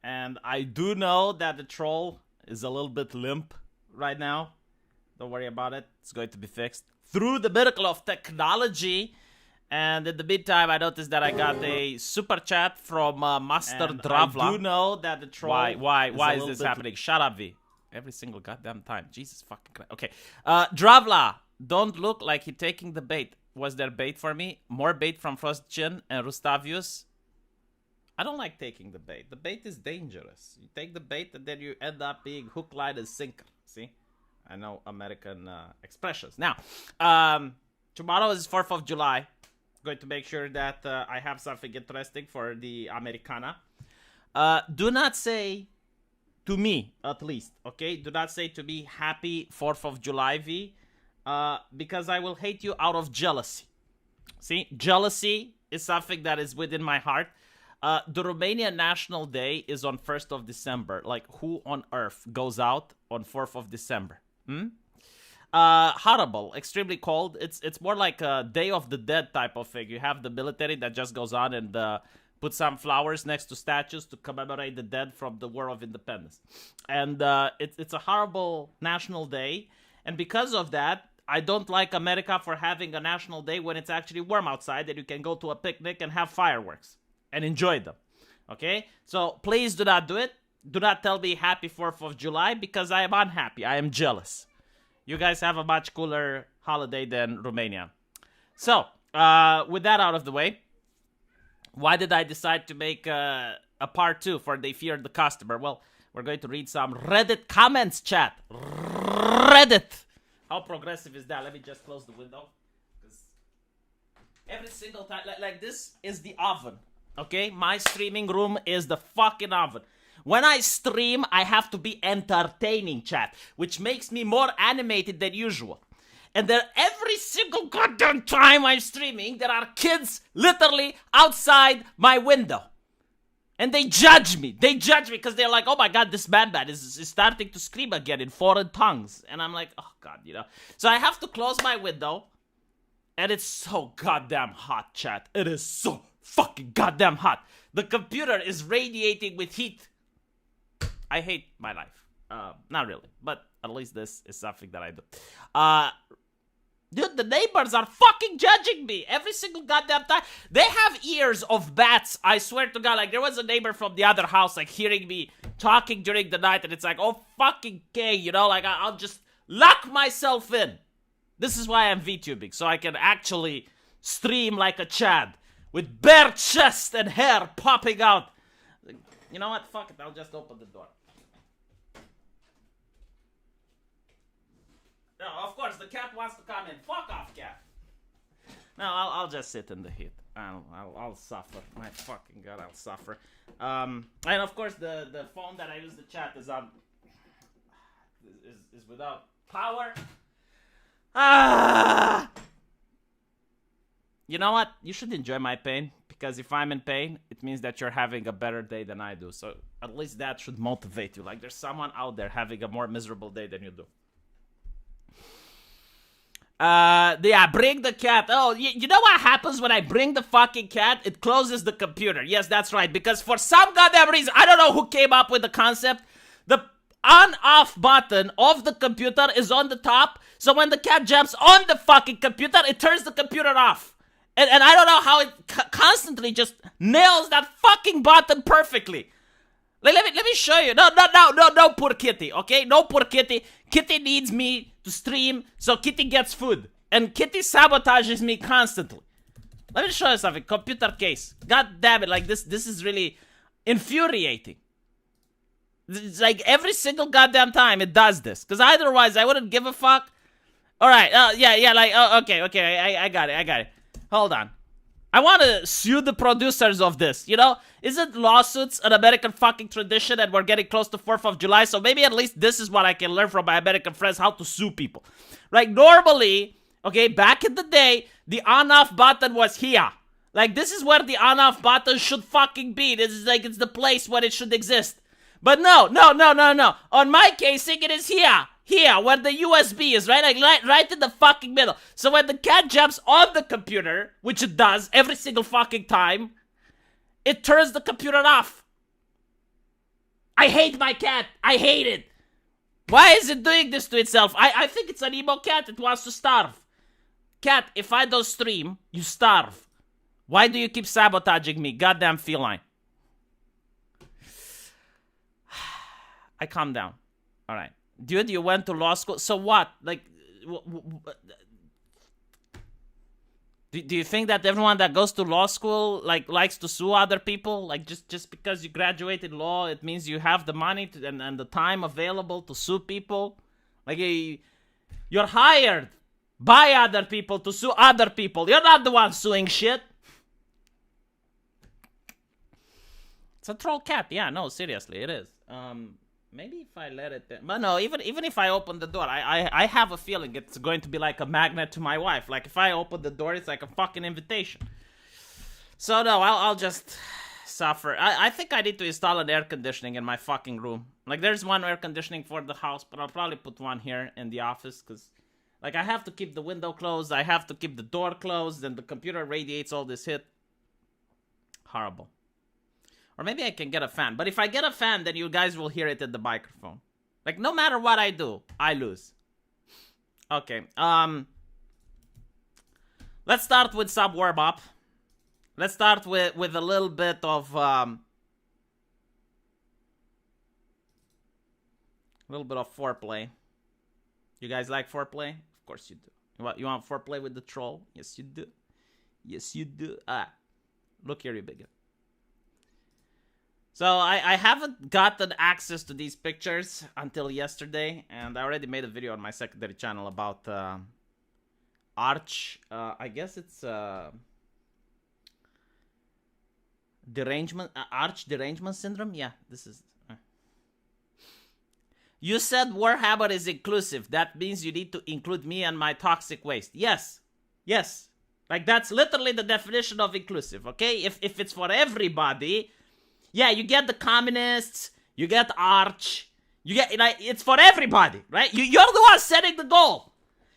And I do know that the troll is a little bit limp right now. Don't worry about it. It's going to be fixed through the miracle of technology. And in the meantime, I noticed that I got a super chat from Master Dravla. I do know that the troll. Why is this happening? Shut up, V. Every single goddamn time. Jesus fucking Christ. Okay. Dravla, don't look like he taking the bait. Was there bait for me? More bait from Frostchin and Rustavius? I don't like taking the bait. The bait is dangerous. You take the bait and then you end up being hook, line, and sinker. See? I know American expressions. Now, tomorrow is 4th of July. Going to make sure that I have something interesting for the Americana. Do not say to me, at least, okay? Do not say to me, happy 4th of July, V, because I will hate you out of jealousy. See? Jealousy is something that is within my heart. The Romanian National Day is on 1st of December. Like, who on earth goes out on 4th of December? Horrible, extremely cold. It's more like a Day of the Dead type of thing. You have the military that just goes on and put some flowers next to statues to commemorate the dead from the War of Independence. And it's a horrible national day. And because of that, I don't like America for having a national day when it's actually warm outside and you can go to a picnic and have fireworks and enjoy them. Okay? So please do not do it. Do not tell me happy 4th of July because I am unhappy. I am jealous. You guys have a much cooler holiday than Romania. So, with that out of the way, why did I decide to make a part 2 for They Feared the Customer? Well, we're going to read some Reddit comments, chat. Reddit! How progressive is that? Let me just close the window. Because every single time, like this is the oven. Okay? My streaming room is the fucking oven. When I stream, I have to be entertaining, chat, which makes me more animated than usual. And there, every single goddamn time I'm streaming, there are kids literally outside my window. And they judge me. They judge me because they're like, oh my god, this man is starting to scream again in foreign tongues. And I'm like, oh god, you know. So I have to close my window. And it's so goddamn hot, chat. It is so fucking goddamn hot. The computer is radiating with heat. I hate my life. Not really, but at least this is something that I do. Dude, the neighbors are fucking judging me every single goddamn time. They have ears of bats, I swear to God. Like, there was a neighbor from the other house, like, hearing me talking during the night, and it's like, oh, fucking gay, you know? Like, I'll just lock myself in. This is why I'm VTubing, so I can actually stream like a Chad with bare chest and hair popping out. You know what? Fuck it, I'll just open the door. No, of course, the cat wants to come in. Fuck off, cat. No, I'll just sit in the heat. I'll suffer. My fucking god, I'll suffer. And of course, the phone that I use to chat is on... is without power. You know what? You should enjoy my pain. Because if I'm in pain, it means that you're having a better day than I do. So at least that should motivate you. Like, there's someone out there having a more miserable day than you do. Yeah, bring the cat. Oh, you know what happens when I bring the fucking cat? It closes the computer. Yes, that's right. Because for some goddamn reason, I don't know who came up with the concept. The on-off button of the computer is on the top. So when the cat jumps on the fucking computer, it turns the computer off. And I don't know how it constantly just nails that fucking button perfectly. Like, let me show you. No, poor kitty, okay? No, poor kitty. Kitty needs me to stream, so Kitty gets food. And Kitty sabotages me constantly. Let me show you something. Computer case. God damn it, like, this is really infuriating. It's like, every single goddamn time it does this. Because otherwise, I wouldn't give a fuck. Alright, yeah, like, okay, I got it. Hold on. I want to sue the producers of this, you know? Isn't lawsuits an American fucking tradition and we're getting close to 4th of July? So maybe at least this is what I can learn from my American friends, how to sue people. Like, normally, okay, back in the day, the on-off button was here. Like, this is where the on-off button should fucking be. This is like, it's the place where it should exist. But no. On my casing, it is here. Here, where the USB is, right? Like, right in the fucking middle. So when the cat jumps on the computer, which it does every single fucking time, it turns the computer off. I hate my cat. I hate it. Why is it doing this to itself? I think it's an emo cat. It wants to starve. Cat, if I don't stream, you starve. Why do you keep sabotaging me? Goddamn feline. I calm down. All right. Dude, you went to law school. So what? Like, do you think that everyone that goes to law school like likes to sue other people? Like just because you graduated law, it means you have the money and the time available to sue people? Like you're hired by other people to sue other people. You're not the one suing shit. It's a troll cat. Yeah, no, seriously, it is. Maybe if I let it... But no, even if I open the door, I have a feeling it's going to be like a magnet to my wife. Like, if I open the door, it's like a fucking invitation. So, no, I'll just suffer. I think I need to install an air conditioning in my fucking room. Like, there's one air conditioning for the house, but I'll probably put one here in the office, because, like, I have to keep the window closed, I have to keep the door closed, and the computer radiates all this heat. Horrible. Or maybe I can get a fan. But if I get a fan, then you guys will hear it in the microphone. Like, no matter what I do, I lose. Okay. Let's start with some warm-up. Let's start with a little bit of... foreplay. You guys like foreplay? Of course you do. You want foreplay with the troll? Yes, you do. Yes, you do. Look here, you bigot. So, I haven't gotten access to these pictures until yesterday, and I already made a video on my secondary channel about Arch. I guess it's derangement, Arch derangement syndrome? Yeah, this is... You said Warhammer is inclusive. That means you need to include me and my toxic waste. Yes. Yes. Like, that's literally the definition of inclusive, okay? If it's for everybody... Yeah, you get the communists, you get Arch, you get, like, it's for everybody, right? You're the one setting the goal.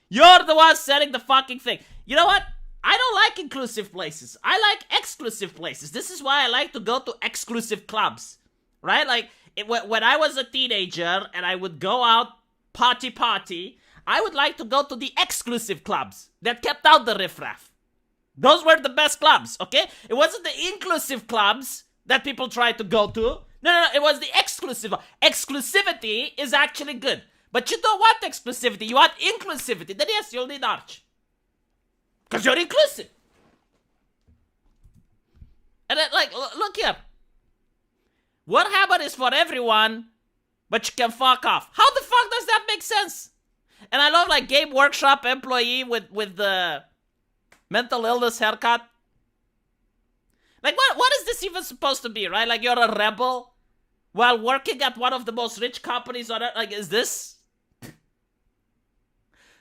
You're the one setting the fucking thing. You know what? I don't like inclusive places. I like exclusive places. This is why I like to go to exclusive clubs, right? Like, when I was a teenager and I would go out party, I would like to go to the exclusive clubs that kept out the riffraff. Those were the best clubs, okay? It wasn't the inclusive clubs that people try to go to. No, it was the exclusive. Exclusivity is actually good. But you don't want exclusivity, you want inclusivity. Then yes, you'll need Arch. Because you're inclusive. And then, like, look here. Warhammer is for everyone, but you can fuck off. How the fuck does that make sense? And I love, like, Game Workshop employee with the mental illness haircut. Like, what is this even supposed to be, right? Like, you're a rebel while working at one of the most rich companies on earth. Like, is this?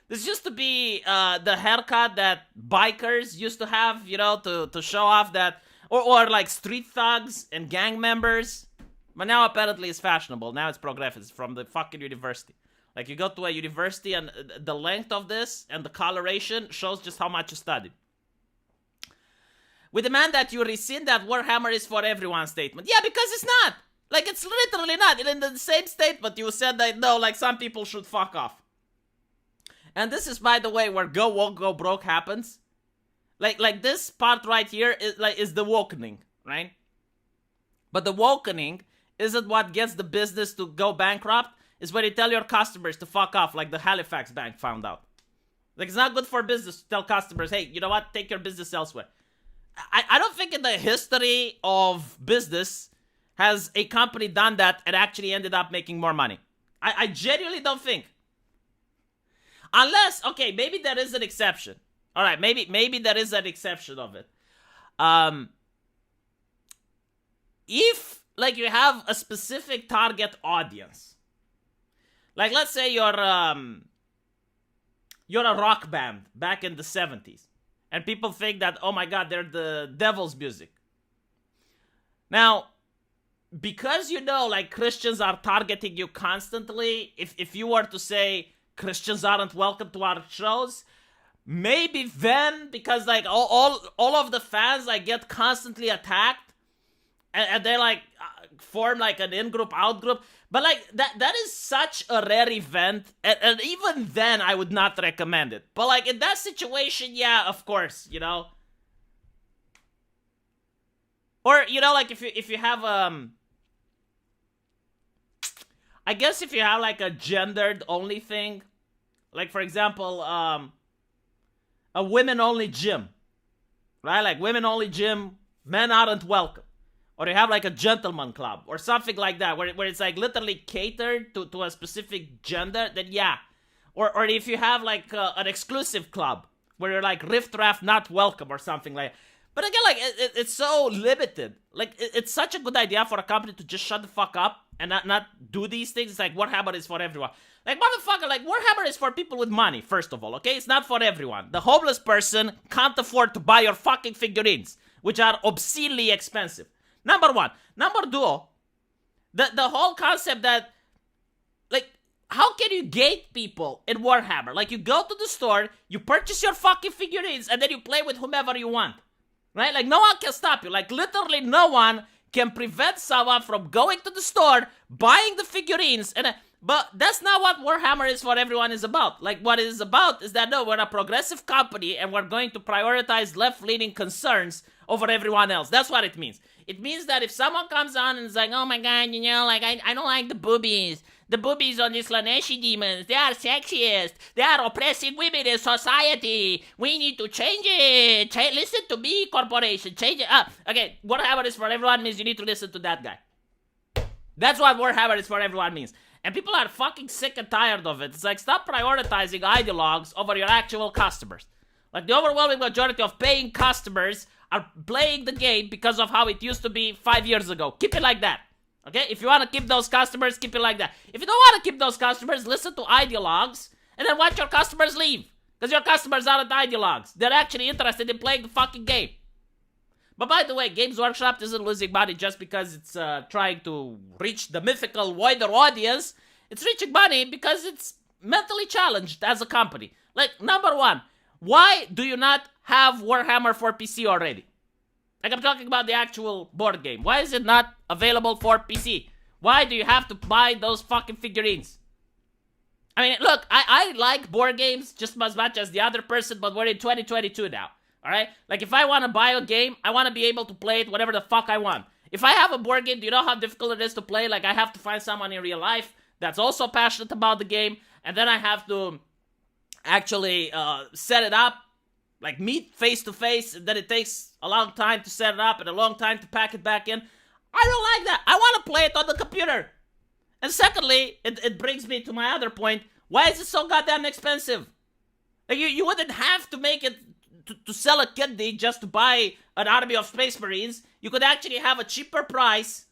This used to be the haircut that bikers used to have, you know, to show off that... Or like, street thugs and gang members. But now, apparently, it's fashionable. Now it's progressive. It's from the fucking university. Like, you go to a university, and the length of this and the coloration shows just how much you studied. We demand that you rescind that Warhammer is for everyone statement. Yeah, because it's not. Like, it's literally not. In the same statement, you said that, no, like, some people should fuck off. And this is, by the way, where go woke, go broke happens. Like this part right here is the wokening, right? But the wokening isn't what gets the business to go bankrupt. It's when you tell your customers to fuck off, like the Halifax Bank found out. Like, it's not good for business to tell customers, hey, you know what? Take your business elsewhere. I don't think in the history of business has a company done that and actually ended up making more money. I genuinely don't think. Unless, okay, maybe there is an exception. All right, maybe there is an exception of it. If, like, you have a specific target audience. Like, let's say you're a rock band back in the 70s. And people think that, oh my god, they're the devil's music. Now, because you know, like, Christians are targeting you constantly, if you were to say Christians aren't welcome to our shows, maybe then, because, like, all of the fans, like, get constantly attacked, and they like form like an in-group, out-group. But like that is such a rare event, and even then I would not recommend it. But like in that situation, yeah, of course, you know. Or you know, like if you have I guess if you have like a gendered only thing, like for example, a women only gym, right? Like women only gym, men aren't welcome. Or you have like a gentleman club or something like that, where it's like literally catered to a specific gender, then yeah. Or if you have like an exclusive club where you're like riff-raff not welcome or something like that. But again, like it's so limited. Like it's such a good idea for a company to just shut the fuck up and not do these things. It's like Warhammer is for everyone. Like motherfucker, like Warhammer is for people with money, first of all, okay? It's not for everyone. The homeless person can't afford to buy your fucking figurines, which are obscenely expensive. Number one. Number two, the whole concept that, like, how can you gate people in Warhammer? Like, you go to the store, you purchase your fucking figurines, and then you play with whomever you want. Right? Like, no one can stop you. Like, literally no one can prevent someone from going to the store, buying the figurines, but that's not what Warhammer is for everyone is about. Like, what it is about is that, no, we're a progressive company, and we're going to prioritize left-leaning concerns over everyone else. That's what it means. It means that if someone comes on and is like, oh my god, you know, like, I don't like the boobies. The boobies on these Laneshi demons, they are sexist. They are oppressing women in society. We need to change it. Listen to me, corporation. Change it up. Okay, Warhammer is for everyone means you need to listen to that guy. That's what Warhammer is for everyone means. And people are fucking sick and tired of it. It's like, stop prioritizing ideologues over your actual customers. Like, the overwhelming majority of paying customers are playing the game because of how it used to be 5 years ago. Keep it like that. Okay? If you want to keep those customers, keep it like that. If you don't want to keep those customers, listen to ideologues and then watch your customers leave. Because your customers aren't ideologues. They're actually interested in playing the fucking game. But by the way, Games Workshop isn't losing money just because it's trying to reach the mythical wider audience. It's reaching money because it's mentally challenged as a company. Like, number one, why do you not have Warhammer for PC already? Like, I'm talking about the actual board game. Why is it not available for PC? Why do you have to buy those fucking figurines? I mean, look, I like board games just as much as the other person, but we're in 2022 now, alright? Like, if I want to buy a game, I want to be able to play it whatever the fuck I want. If I have a board game, do you know how difficult it is to play? Like, I have to find someone in real life that's also passionate about the game, and then I have to actually set it up, like meet face to face, and then it takes a long time to set it up and a long time to pack it back in. I don't like that. I want to play it on the computer. And secondly, it brings me to my other point. Why is it so goddamn expensive? Like, you wouldn't have to make it to sell a kidney just to buy an army of Space Marines. You could actually have a cheaper price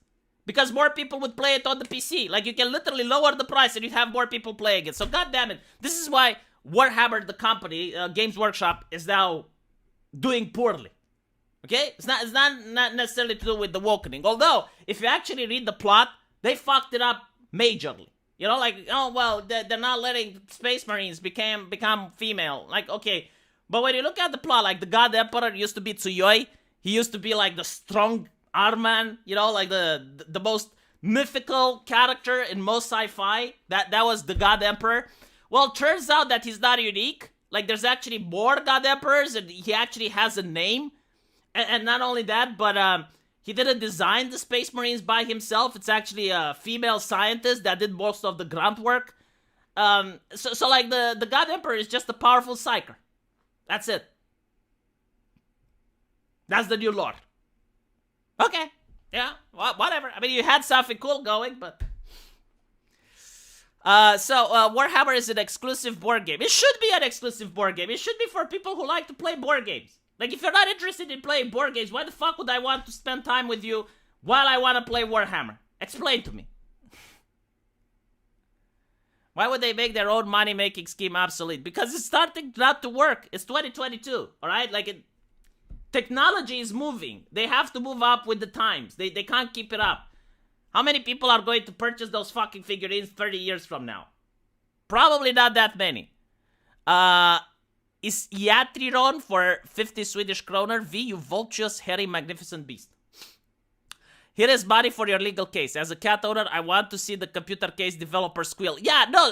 because more people would play it on the PC. Like, you can literally lower the price and you'd have more people playing it. So goddamn it, this is why Warhammer, the company, Games Workshop, is now doing poorly. Okay? It's not necessarily to do with the Awakening. Although, if you actually read the plot, they fucked it up majorly. You know, like, oh, well, they're not letting Space Marines become female. Like, okay. But when you look at the plot, like, the God Emperor used to be Tsuyoi. He used to be, like, the strong arm man. You know, like, the most mythical character in most sci-fi. That was the God Emperor. Well, it turns out that he's not unique. Like, there's actually more God Emperors, and he actually has a name. And not only that, but he didn't design the Space Marines by himself. It's actually a female scientist that did most of the grunt work. So like, the God Emperor is just a powerful psyker. That's it. That's the new lore. Okay. Yeah, whatever. I mean, you had something cool going, but... Warhammer is an exclusive board game. It should be an exclusive board game. It should be for people who like to play board games. Like, if you're not interested in playing board games, why the fuck would I want to spend time with you while I want to play Warhammer? Explain to me. Why would they make their own money-making scheme obsolete? Because it's starting not to work. It's 2022, alright? Like, technology is moving. They have to move up with the times. They can't keep it up. How many people are going to purchase those fucking figurines 30 years from now? Probably not that many. Is Iatriron for 50 Swedish kroner? V, you vultuous, hairy, magnificent beast. Here is money for your legal case. As a cat owner, I want to see the computer case developer squeal. Yeah, no,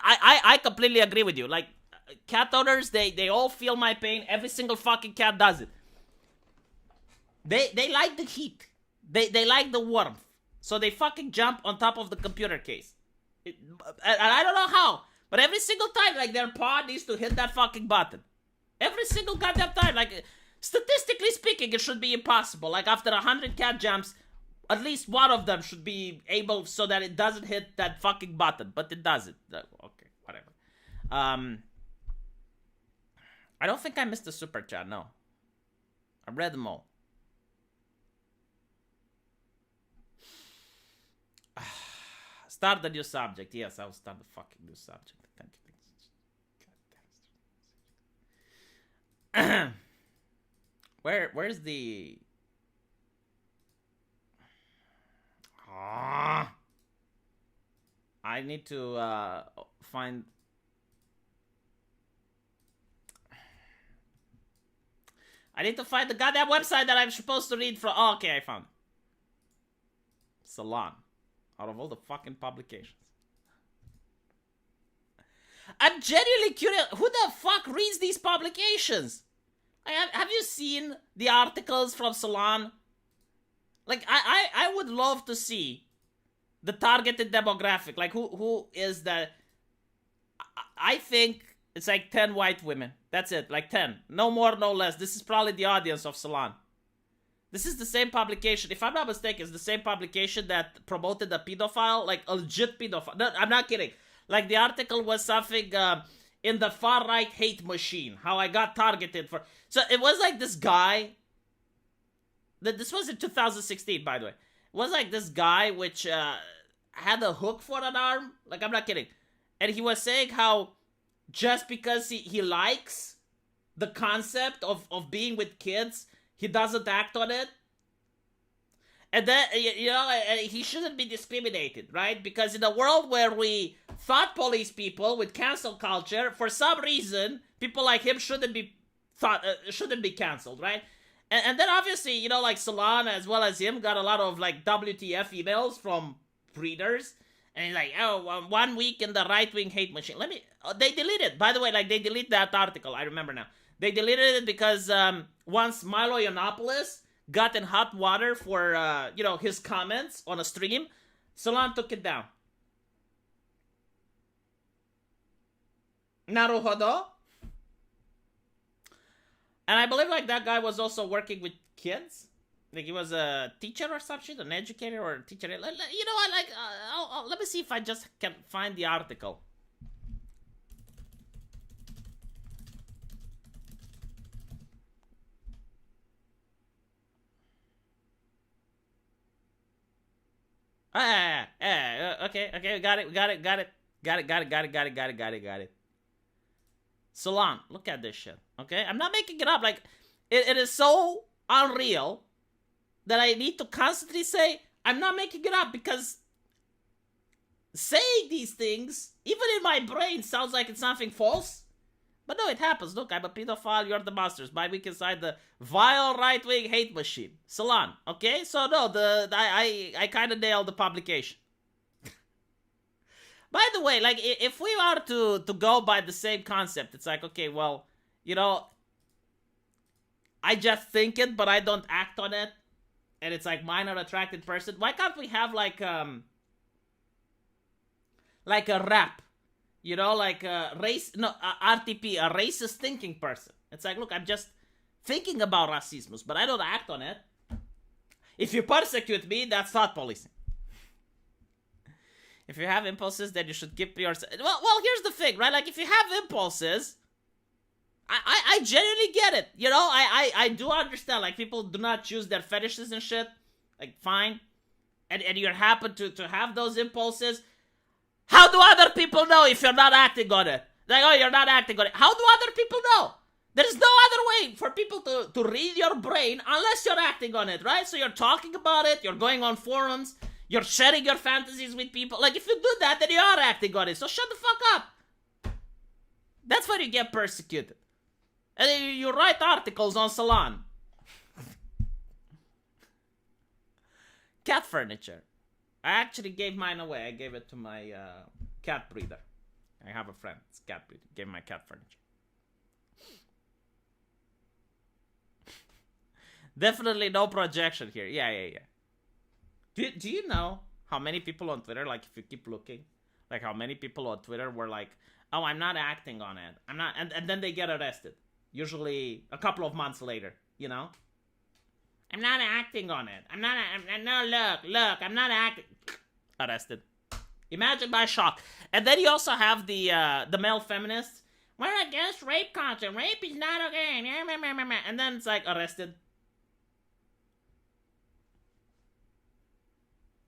I completely agree with you. Like, cat owners, they all feel my pain. Every single fucking cat does it. They like the heat. They like the warmth. So they fucking jump on top of the computer case. And I don't know how, but every single time, like, their paw needs to hit that fucking button. Every single goddamn time. Like, statistically speaking, it should be impossible. Like, after 100 cat jumps, at least one of them should be able so that it doesn't hit that fucking button. But it doesn't. Okay, whatever. I don't think I missed a super chat, no. I read them all. Start the new subject. Yes, I will start the fucking new subject. Thank you. Where's the... I need to find... I need to find the goddamn website that I'm supposed to read from. Oh, okay, I found it. Salon. Out of all the fucking publications. I'm genuinely curious. Who the fuck reads these publications? Have you seen the articles from Salon? Like, I would love to see the targeted demographic. Like, who is the... I think it's like 10 white women. That's it. Like 10. No more, no less. This is probably the audience of Salon. This is the same publication. If I'm not mistaken, it's the same publication that promoted a pedophile. Like, a legit pedophile. No, I'm not kidding. Like, the article was something... in the far-right hate machine. How I got targeted for... So, it was like this guy... This was in 2016, by the way. It was like this guy which had a hook for an arm. Like, I'm not kidding. And he was saying how just because he likes the concept of being with kids, he doesn't act on it. And then, you know, he shouldn't be discriminated, right? Because in a world where we thought police people with cancel culture, for some reason, people like him shouldn't be canceled, right? And then obviously, you know, like Salon as well as him got a lot of like WTF emails from readers. And he's like, oh, 1 week in the right-wing hate machine. They deleted, by the way, like they deleted that article. I remember now. They deleted it because once Milo Yiannopoulos got in hot water for, you know, his comments on a stream, Salon took it down. Naruhodo. And I believe, like, that guy was also working with kids. Like, he was a teacher or some shit, an educator or a teacher. You know what, like, let me see if I just can find the article. Okay, got it. Salon, look at this shit, okay? I'm not making it up, like, it is so unreal that I need to constantly say, I'm not making it up, because saying these things, even in my brain, sounds like it's something false. But no, it happens. Look, I'm a pedophile, you're the monsters. My week inside the vile right-wing hate machine. Salon, okay? So no, I kind of nailed the publication. By the way, like, if we are to go by the same concept, it's like, okay, well, you know, I just think it, but I don't act on it, and it's like minor attracted person. Why can't we have like a rap? You know, like RTP, a racist thinking person. It's like, look, I'm just thinking about racism, but I don't act on it. If you persecute me, that's thought policing. If you have impulses, then you should keep yourself... Well, here's the thing, right? Like, if you have impulses, I genuinely get it. You know, I do understand. Like, people do not choose their fetishes and shit. Like, fine. And you happen to have those impulses. How do other people know if you're not acting on it? Like, oh, you're not acting on it. How do other people know? There's no other way for people to read your brain unless you're acting on it, right? So you're talking about it, you're going on forums, you're sharing your fantasies with people. Like, if you do that, then you are acting on it. So shut the fuck up. That's why you get persecuted. And then you write articles on Salon. cat furniture. I actually gave mine away. I gave it to my cat breeder. I have a friend, it's a cat breeder. Gave my cat furniture. Definitely no projection here. Yeah. Do you know how many people on Twitter, like if you keep looking, like how many people on Twitter were like, oh, I'm not acting on it. I'm not, and then they get arrested. Usually a couple of months later, you know? I'm not acting on it. No, look, I'm not acting. Arrested. Imagine my shock. And then you also have the male feminists. We're against rape culture. Rape is not okay. And then it's like arrested.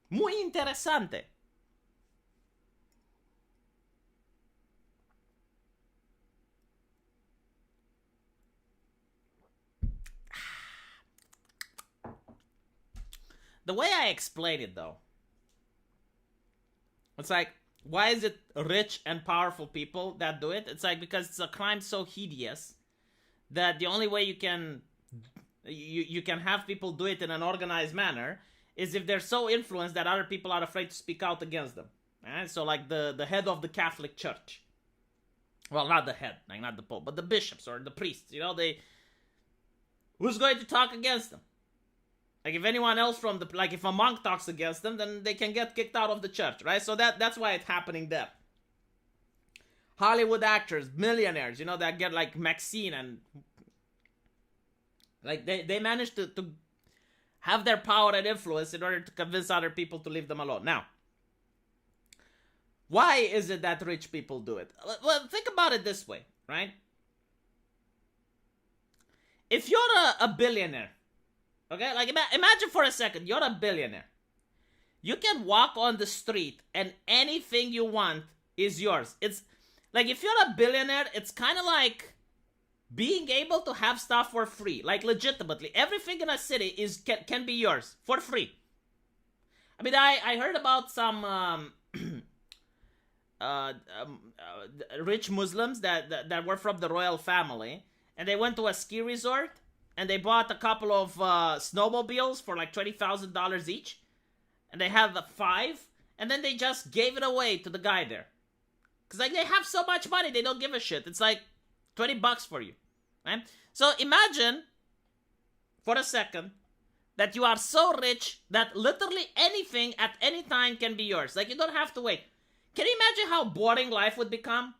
Muy interesante. The way I explain it, though, it's like, why is it rich and powerful people that do it? It's like, because it's a crime so hideous that the only way you can have people do it in an organized manner is if they're so influenced that other people are afraid to speak out against them. Right? So like the head of the Catholic Church. Well, not the head, like not the Pope, but the bishops or the priests, you know, who's going to talk against them? Like if anyone else from like if a monk talks against them, then they can get kicked out of the church, right? So that's why it's happening there. Hollywood actors, millionaires, you know, that get like Maxine and like they manage to have their power and influence in order to convince other people to leave them alone. Now, why is it that rich people do it? Well, think about it this way, right? If you're a billionaire, okay, like imagine for a second, you're a billionaire. You can walk on the street and anything you want is yours. It's like if you're a billionaire, it's kind of like being able to have stuff for free, like legitimately. Everything in a city can be yours for free. I mean, I heard about some rich Muslims that were from the royal family, and they went to a ski resort and they bought a couple of snowmobiles for like $20,000 each, and they had the 5, and then they just gave it away to the guy there, cause like they have so much money they don't give a shit. It's like $20 for you, right? So imagine for a second that you are so rich that literally anything at any time can be yours. Like you don't have to wait. Can you imagine how boring life would become?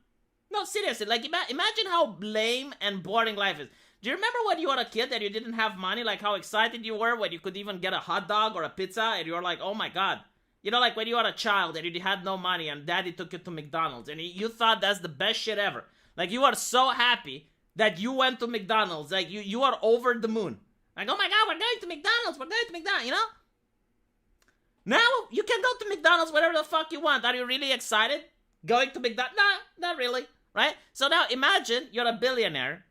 No, seriously, like imagine how lame and boring life is. Do you remember when you were a kid and you didn't have money, like how excited you were when you could even get a hot dog or a pizza and you were like, oh my god. You know, like when you were a child and you had no money and daddy took you to McDonald's and you thought that's the best shit ever. Like you were so happy that you went to McDonald's. Like you are over the moon. Like, oh my god, we're going to McDonald's, you know? Now you can go to McDonald's whenever the fuck you want. Are you really excited? Going to McDonald's? No, not really, right? So now imagine you're a billionaire.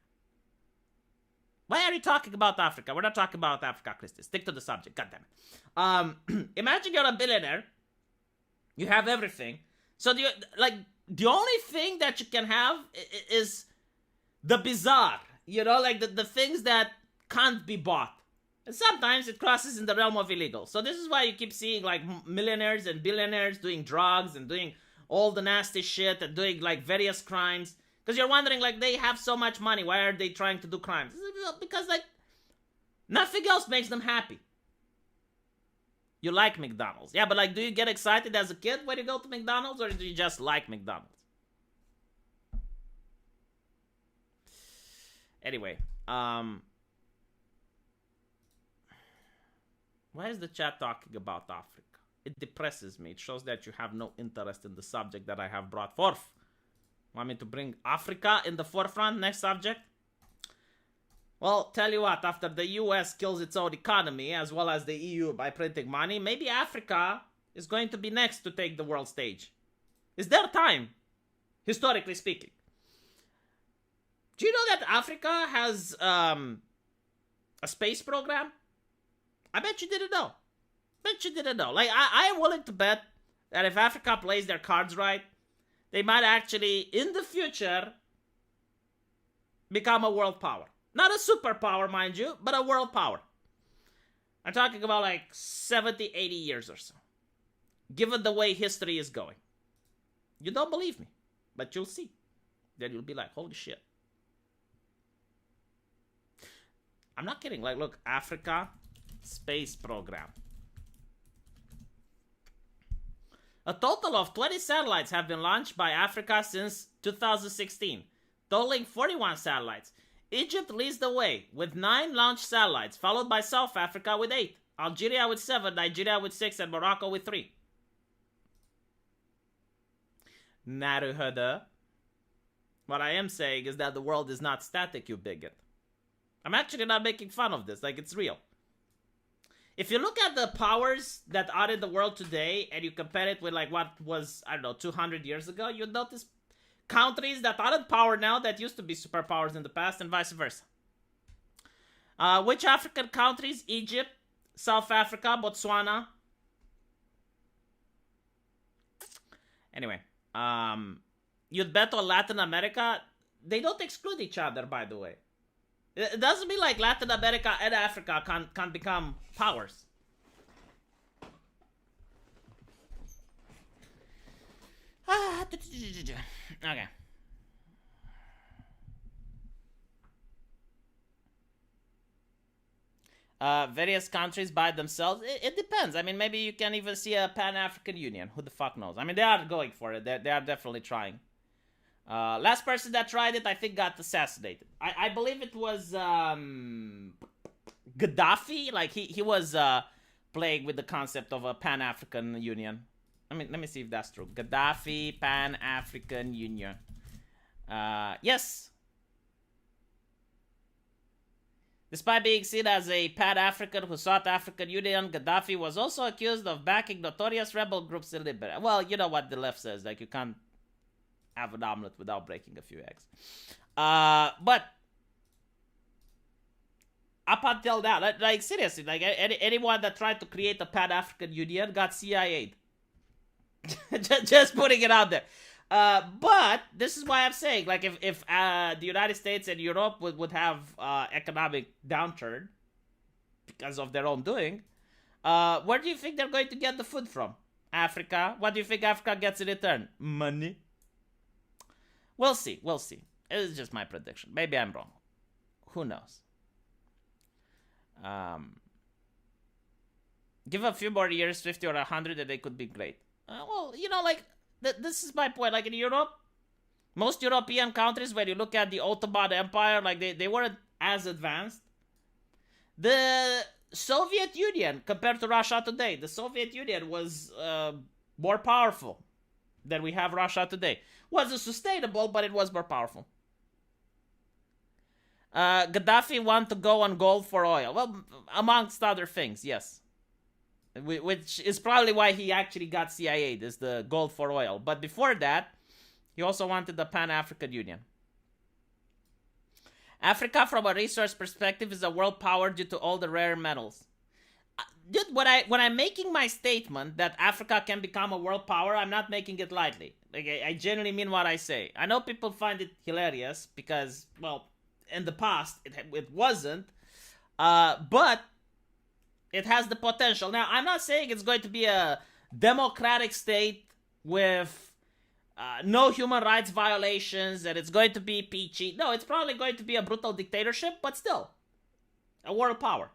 Why are you talking about Africa? We're not talking about Africa, Christy. Stick to the subject, goddammit. Imagine you're a billionaire. You have everything. So the only thing that you can have is the bizarre. You know, like the things that can't be bought. And sometimes it crosses in the realm of illegal. So this is why you keep seeing like millionaires and billionaires doing drugs and doing all the nasty shit and doing like various crimes. Because you're wondering, like, they have so much money. Why are they trying to do crimes? Because, like, nothing else makes them happy. You like McDonald's. Yeah, but, like, do you get excited as a kid when you go to McDonald's? Or do you just like McDonald's? Anyway, why is the chat talking about Africa? It depresses me. It shows that you have no interest in the subject that I have brought forth. Want me to bring Africa in the forefront? Next subject? Well, tell you what, after the US kills its own economy, as well as the EU by printing money, maybe Africa is going to be next to take the world stage. It's their time, historically speaking. Do you know that Africa has a space program? I bet you didn't know. Like, I am willing to bet that if Africa plays their cards right, they might actually, in the future, become a world power. Not a superpower, mind you, but a world power. I'm talking about like 70, 80 years or so. Given the way history is going. You don't believe me, but you'll see. Then you'll be like, holy shit. I'm not kidding. Like, look, Africa space program. A total of 20 satellites have been launched by Africa since 2016, totaling 41 satellites. Egypt leads the way with 9 launched satellites, followed by South Africa with 8, Algeria with 7, Nigeria with 6, and Morocco with 3. Naruhodo. What I am saying is that the world is not static, you bigot. I'm actually not making fun of this, like it's real. If you look at the powers that are in the world today and you compare it with like what was, I don't know, 200 years ago, you'll notice countries that are in power now that used to be superpowers in the past and vice versa. Which African countries? Egypt, South Africa, Botswana. Anyway, you'd bet on Latin America. They don't exclude each other, by the way. It doesn't mean like Latin America and Africa can become powers. Okay. Various countries by themselves. It depends. I mean, maybe you can even see a Pan-African Union. Who the fuck knows? I mean, they are going for it. They are definitely trying. Last person that tried it, I think, got assassinated. I believe it was Gaddafi. Like he was playing with the concept of a Pan-African Union. Let me see if that's true. Gaddafi, Pan-African Union. Yes. Despite being seen as a Pan-African who sought African Union, Gaddafi was also accused of backing notorious rebel groups in Libya. Well, you know what the left says. Like, you can't have an omelet without breaking a few eggs. But up until that, like seriously, like anyone that tried to create a Pan-African Union got CIA'd. just putting it out there. But this is why I'm saying, like, if the United States and Europe would have economic downturn because of their own doing, where do you think they're going to get the food from? Africa. What do you think Africa gets in return? Money. We'll see. We'll see. It's just my prediction. Maybe I'm wrong. Who knows? Give a few more years, 50 or 100, and they could be great. Well, you know, like, this is my point. Like, in Europe, most European countries, when you look at the Ottoman Empire, like, they weren't as advanced. The Soviet Union, compared to Russia today, the Soviet Union was more powerful than we have Russia today. Wasn't sustainable, but it was more powerful. Gaddafi wanted to go on gold for oil. Well, amongst other things, yes. Which is probably why he actually got CIA'd, is the gold for oil. But before that, he also wanted the Pan-African Union. Africa, from a resource perspective, is a world power due to all the rare metals. Dude, when I'm making my statement that Africa can become a world power, I'm not making it lightly. Like, I genuinely mean what I say. I know people find it hilarious because, well, in the past, it wasn't. But it has the potential. Now, I'm not saying it's going to be a democratic state with no human rights violations and it's going to be peachy. No, it's probably going to be a brutal dictatorship, but still, a world power.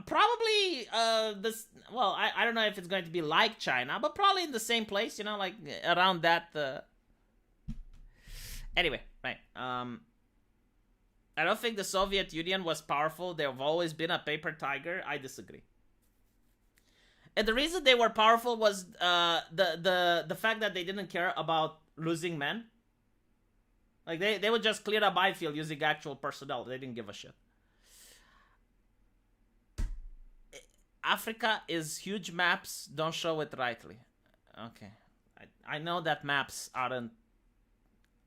Probably this. Well, I don't know if it's going to be like China, but probably in the same place. You know, like around that. Anyway, right. I don't think the Soviet Union was powerful. They've always been a paper tiger. I disagree. And the reason they were powerful was the fact that they didn't care about losing men. Like they would just clear a minefield using actual personnel. They didn't give a shit. Africa is huge. Maps don't show it rightly. Okay. I know that maps aren't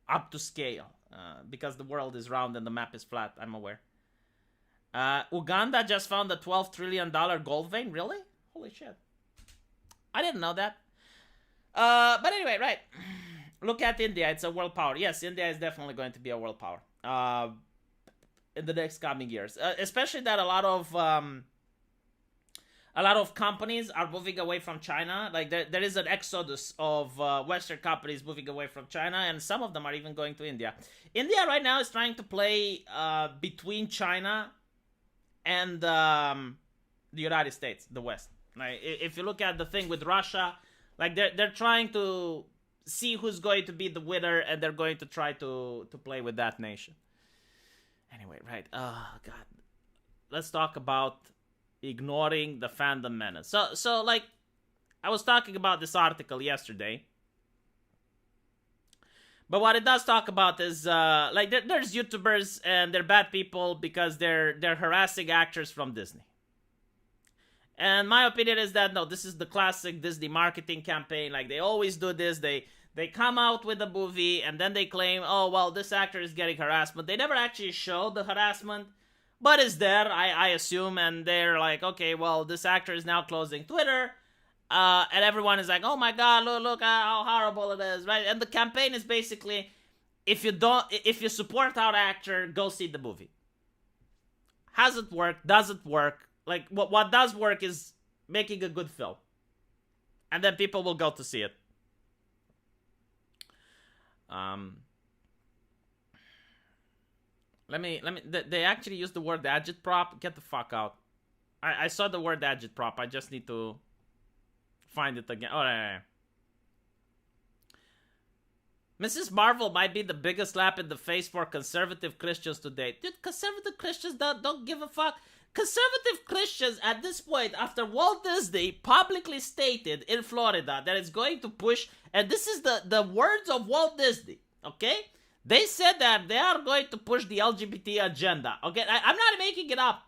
up to scale because the world is round and the map is flat. I'm aware. Uganda just found a $12 trillion gold vein. Really? Holy shit. I didn't know that. But anyway, right. Look at India. It's a world power. Yes, India is definitely going to be a world power. in the next coming years. Especially that a lot of companies are moving away from China. Like there is an exodus of Western companies moving away from China, and some of them are even going to India. India right now is trying to play between China and the United States, the West. Like if you look at the thing with Russia, like they're trying to see who's going to be the winner, and they're going to try to play with that nation. Anyway, right? Oh God, let's talk about ignoring the fandom menace. So like, I was talking about this article yesterday, but what it does talk about is like there's YouTubers and they're bad people because they're harassing actors from Disney. And my opinion is that no, this is the classic Disney marketing campaign. Like they always do this. They come out with a movie and then they claim, oh well, this actor is getting harassment. They never actually show the harassment, but it's there, I assume, and they're like, okay, well, this actor is now closing Twitter, and everyone is like, oh my God, look how horrible it is, right? And the campaign is basically, if you support our actor, go see the movie. Has it worked? Does it work? Like, what does work is making a good film, and then people will go to see it. Let me. They actually use the word agitprop. Get the fuck out. I saw the word agitprop. I just need to find it again. Oh, yeah. Mrs. Marvel might be the biggest slap in the face for conservative Christians today. Dude, conservative Christians don't give a fuck. Conservative Christians at this point, after Walt Disney publicly stated in Florida that it's going to push, and this is the words of Walt Disney, okay? They said that they are going to push the LGBT agenda, okay? I'm not making it up.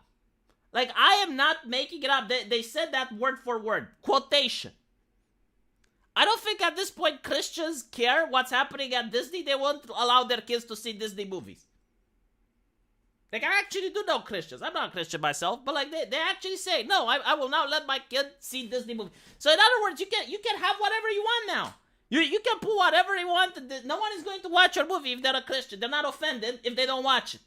Like, I am not making it up. They said that word for word. Quotation. I don't think at this point Christians care what's happening at Disney. They won't allow their kids to see Disney movies. Like, I actually do know Christians. I'm not a Christian myself, but like they actually say, no, I will not let my kid see Disney movies. So in other words, you can have whatever you want now. You can put whatever you want. No one is going to watch your movie if they're a Christian. They're not offended if they don't watch it.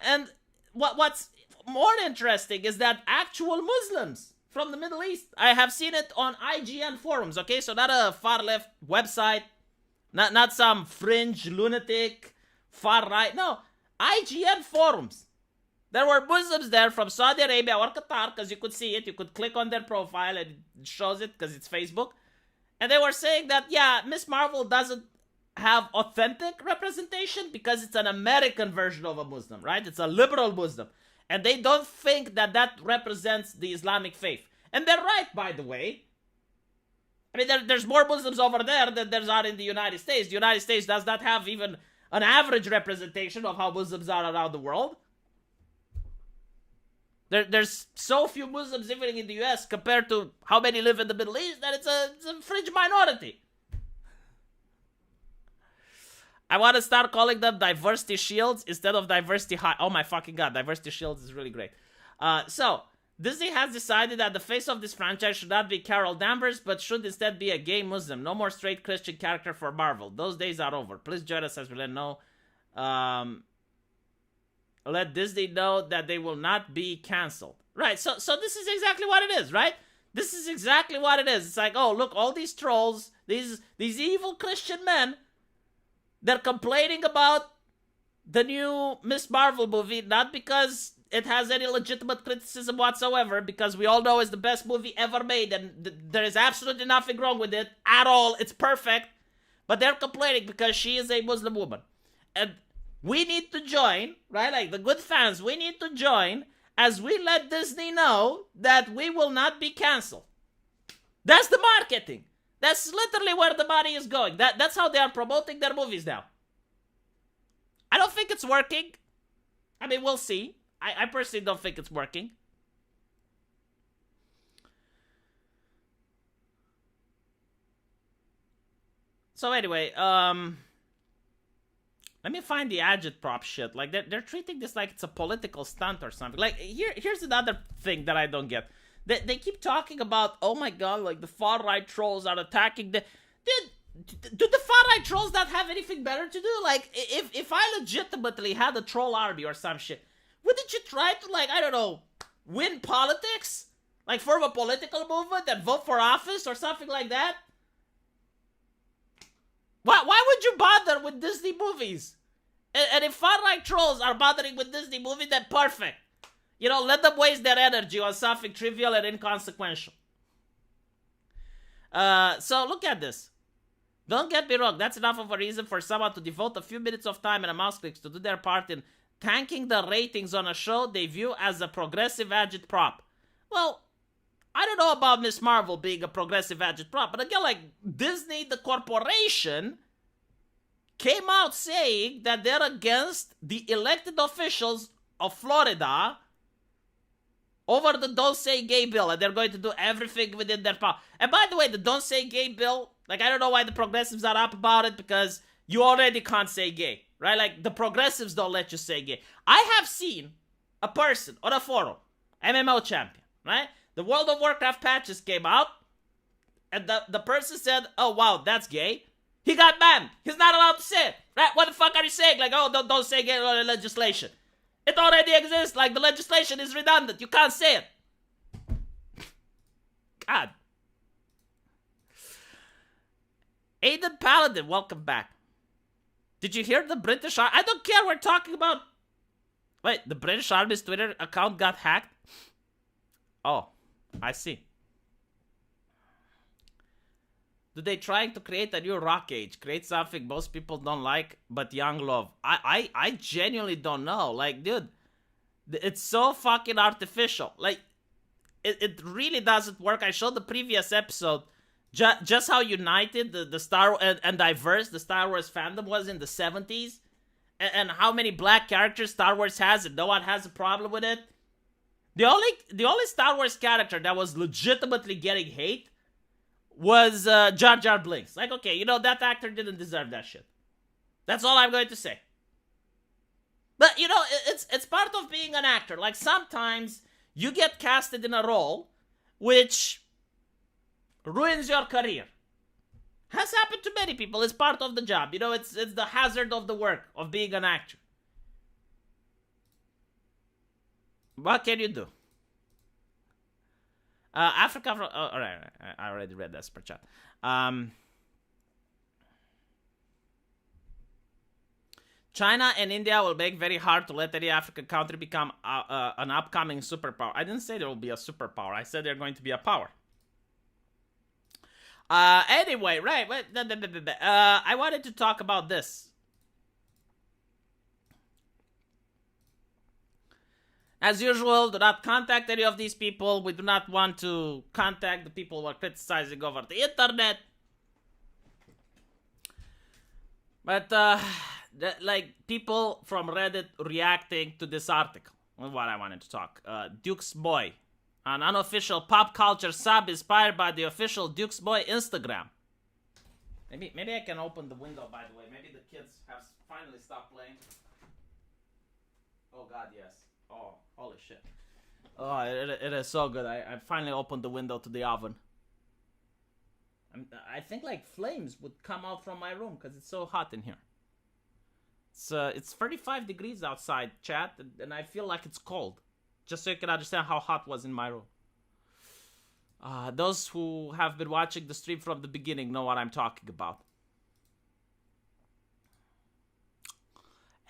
And what's more interesting is that actual Muslims from the Middle East, I have seen it on IGN forums, okay? So not a far-left website, not some fringe lunatic far-right. No, IGN forums. There were Muslims there from Saudi Arabia or Qatar, because you could see it. You could click on their profile and it shows it because it's Facebook. And they were saying that, yeah, Miss Marvel doesn't have authentic representation because it's an American version of a Muslim, right? It's a liberal Muslim. And they don't think that represents the Islamic faith. And they're right, by the way. I mean, there's more Muslims over there than there are in the United States. The United States does not have even an average representation of how Muslims are around the world. There's so few Muslims living in the US compared to how many live in the Middle East that it's a fringe minority. I want to start calling them diversity shields instead of diversity high. Oh my fucking God, diversity shields is really great. So, Disney has decided that the face of this franchise should not be Carol Danvers, but should instead be a gay Muslim. No more straight Christian character for Marvel. Those days are over. Please join us as we let Disney know that they will not be canceled. Right, so this is exactly what it is, right? This is exactly what it is. It's like, oh, look, all these trolls, these evil Christian men, they're complaining about the new Miss Marvel movie, not because it has any legitimate criticism whatsoever, because we all know it's the best movie ever made, and there is absolutely nothing wrong with it at all. It's perfect. But they're complaining because she is a Muslim woman. And we need to join, right? Like the good fans, we need to join as we let Disney know that we will not be canceled. That's the marketing. That's literally where the money is going. That's how they are promoting their movies now. I don't think it's working. I mean, we'll see. I personally don't think it's working. So anyway, let me find the agitprop shit. Like, they're treating this like it's a political stunt or something. Like, here's another thing that I don't get. They keep talking about, oh my God, like the far-right trolls are attacking the... Dude, Do the far-right trolls not have anything better to do? Like, if I legitimately had a troll army or some shit, wouldn't you try to, like, I don't know, win politics? Like, form a political movement and vote for office or something like that? Why would you bother with Disney movies? And if far-right trolls are bothering with Disney movies, then perfect. You know, let them waste their energy on something trivial and inconsequential. So look at this. Don't get me wrong, that's enough of a reason for someone to devote a few minutes of time and a mouse clicks to do their part in tanking the ratings on a show they view as a progressive agitprop. Well, I don't know about Miss Marvel being a progressive agitprop, but again, like, Disney, the corporation, came out saying that they're against the elected officials of Florida over the Don't Say Gay bill, and they're going to do everything within their power. And by the way, the Don't Say Gay bill, like, I don't know why the progressives are up about it, because you already can't say gay, right? Like, the progressives don't let you say gay. I have seen a person on a forum, MMO champion, right? The World of Warcraft patches came out, and the person said, oh, wow, that's gay. He got banned. He's not allowed to say it, right? What the fuck are you saying? Like, oh, don't say gay legislation. It already exists. Like, the legislation is redundant. You can't say it. God. Aiden Paladin, welcome back. Did you hear the British Army? I don't care. We're talking about... Wait, the British Army's Twitter account got hacked? Oh, I see. Do they trying to create a new rock age? Create something most people don't like, but young love? I genuinely don't know. Like, dude, it's so fucking artificial. Like, it really doesn't work. I showed the previous episode just how united the Star and diverse the Star Wars fandom was in the 70s, and how many black characters Star Wars has, and no one has a problem with it. The only Star Wars character that was legitimately getting hate was Jar Jar Binks. Like, okay, you know, that actor didn't deserve that shit. That's all I'm going to say. But, you know, it's part of being an actor. Like, sometimes you get casted in a role which ruins your career. Has happened to many people. It's part of the job. You know, it's the hazard of the work of being an actor. What can you do? Africa from... Oh, all right. I already read that super chat. China and India will make very hard to let any African country become an upcoming superpower. I didn't say there will be a superpower. I said they're going to be a power. Anyway, right. I wanted to talk about this. As usual, do not contact any of these people. We do not want to contact the people who are criticizing over the internet. But, like, people from Reddit reacting to this article. That's what I wanted to talk. Duke's Boy. An unofficial pop culture sub inspired by the official Duke's Boy Instagram. Maybe I can open the window, by the way. Maybe the kids have finally stopped playing. Oh, God, yes. Oh, holy shit. Oh, it is so good. I finally opened the window to the oven. I think, like, flames would come out from my room because it's so hot in here. It's 35 degrees outside, chat, and I feel like it's cold. Just so you can understand how hot it was in my room. Those who have been watching the stream from the beginning know what I'm talking about.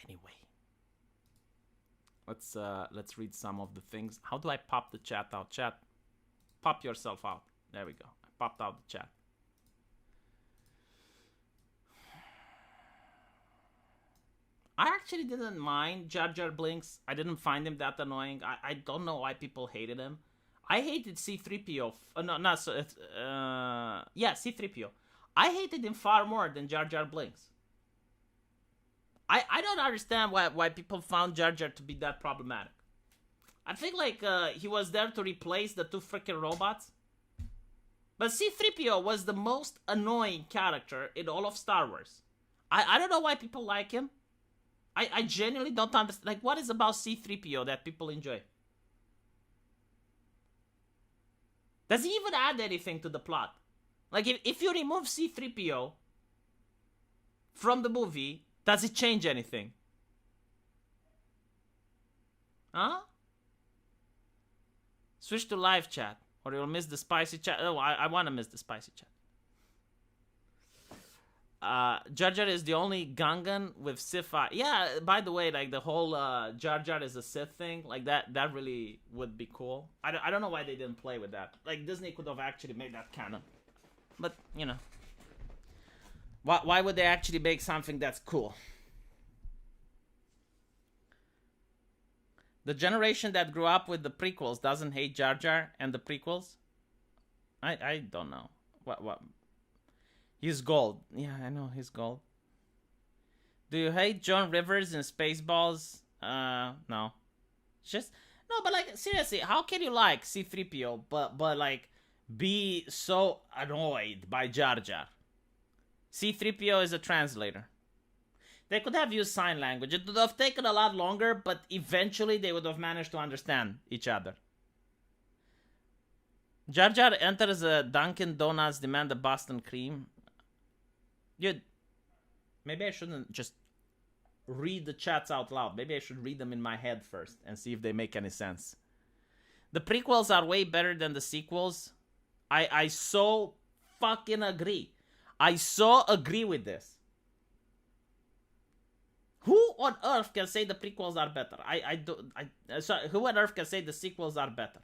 Anyway. Let's read some of the things. How do I pop the chat out? Chat, pop yourself out. There we go. I popped out the chat. I actually didn't mind Jar Jar Binks. I didn't find him that annoying. I don't know why people hated him. I hated C-3PO. Yeah, C-3PO. I hated him far more than Jar Jar Binks. I don't understand why people found Jar Jar to be that problematic. I think, like, he was there to replace the two freaking robots. But C-3PO was the most annoying character in all of Star Wars. I don't know why people like him. I genuinely don't understand. Like, what is about C-3PO that people enjoy? Does he even add anything to the plot? Like, if you remove C-3PO from the movie, does it change anything? Huh? Switch to live chat, or you'll miss the spicy chat. Oh, I want to miss the spicy chat. Jar Jar is the only Gungan with Sith eye. Yeah, by the way, like the whole Jar Jar is a Sith thing, like that really would be cool. I don't know why they didn't play with that. Like, Disney could have actually made that canon. But, you know. Why would they actually make something that's cool? The generation that grew up with the prequels doesn't hate Jar Jar and the prequels? I don't know. What? He's gold. Yeah, I know he's gold. Do you hate John Rivers in Spaceballs? No. Just no, but like seriously, how can you like C-3PO but like be so annoyed by Jar Jar? C-3PO is a translator. They could have used sign language. It would have taken a lot longer, but eventually they would have managed to understand each other. Jar Jar enters a Dunkin' Donuts, demand a Boston cream. Dude, maybe I shouldn't just read the chats out loud. Maybe I should read them in my head first and see if they make any sense. The prequels are way better than the sequels. I so fucking agree. I so agree with this. Who on earth can say the prequels are better? Sorry, who on earth can say the sequels are better?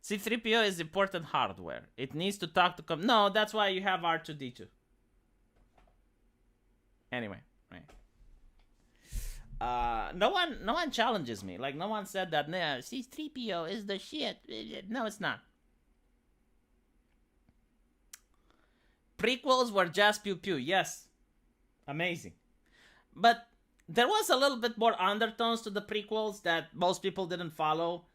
C-3PO is important hardware. It needs to talk to No, that's why you have R2-D2. Anyway, right. No one challenges me. Like, no one said that, nah, C-3PO is the shit. No, it's not. Prequels were just pew-pew. Yes. Amazing. But there was a little bit more undertones to the prequels that most people didn't follow.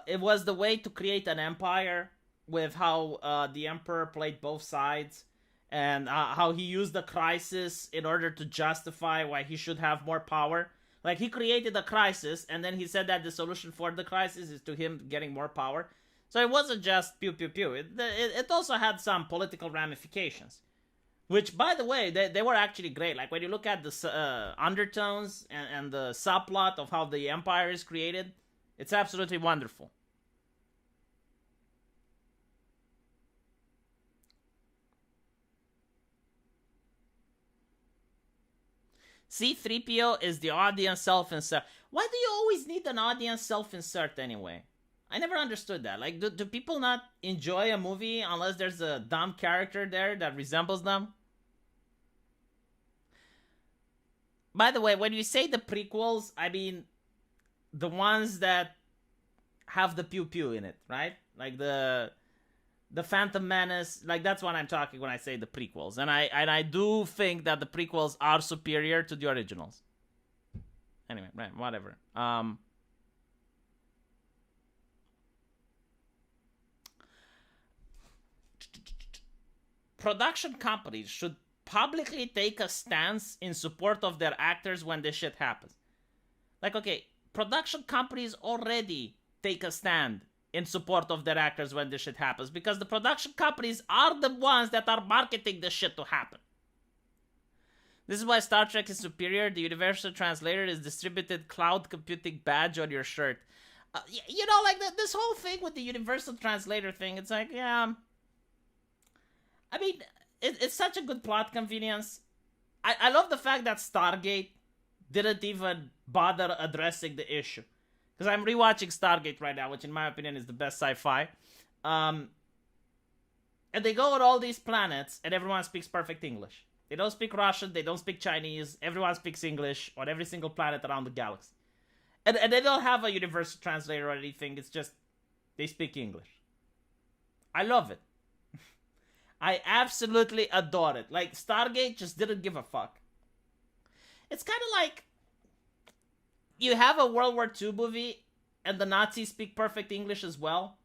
It was the way to create an empire with how the Emperor played both sides and how he used the crisis in order to justify why he should have more power. Like, he created a crisis and then he said that the solution for the crisis is to him getting more power. So it wasn't just pew pew pew. It also had some political ramifications. Which, by the way, they were actually great. Like, when you look at the undertones and the subplot of how the Empire is created, it's absolutely wonderful. C-3PO is the audience self-insert. Why do you always need an audience self-insert anyway? I never understood that. Like, do people not enjoy a movie unless there's a dumb character there that resembles them? By the way, when you say the prequels, I mean the ones that have the pew-pew in it, right? Like the Phantom Menace, like that's what I'm talking when I say the prequels. And I do think that the prequels are superior to the originals. Anyway, right, whatever. Production companies should publicly take a stance in support of their actors when this shit happens. Like, okay, production companies already take a stand in support of their actors when this shit happens because the production companies are the ones that are marketing this shit to happen. This is why Star Trek is superior. The Universal Translator is distributed cloud computing badge on your shirt. You know, like this whole thing with the Universal Translator thing, it's like, yeah... I mean, it's such a good plot convenience. I love the fact that Stargate didn't even bother addressing the issue. Because I'm rewatching Stargate right now, which in my opinion is the best sci-fi. And they go on all these planets, and everyone speaks perfect English. They don't speak Russian, they don't speak Chinese, everyone speaks English on every single planet around the galaxy. And they don't have a universal translator or anything, it's just, they speak English. I love it. I absolutely adore it. Like, Stargate just didn't give a fuck. It's kind of like you have a World War II movie and the Nazis speak perfect English as well.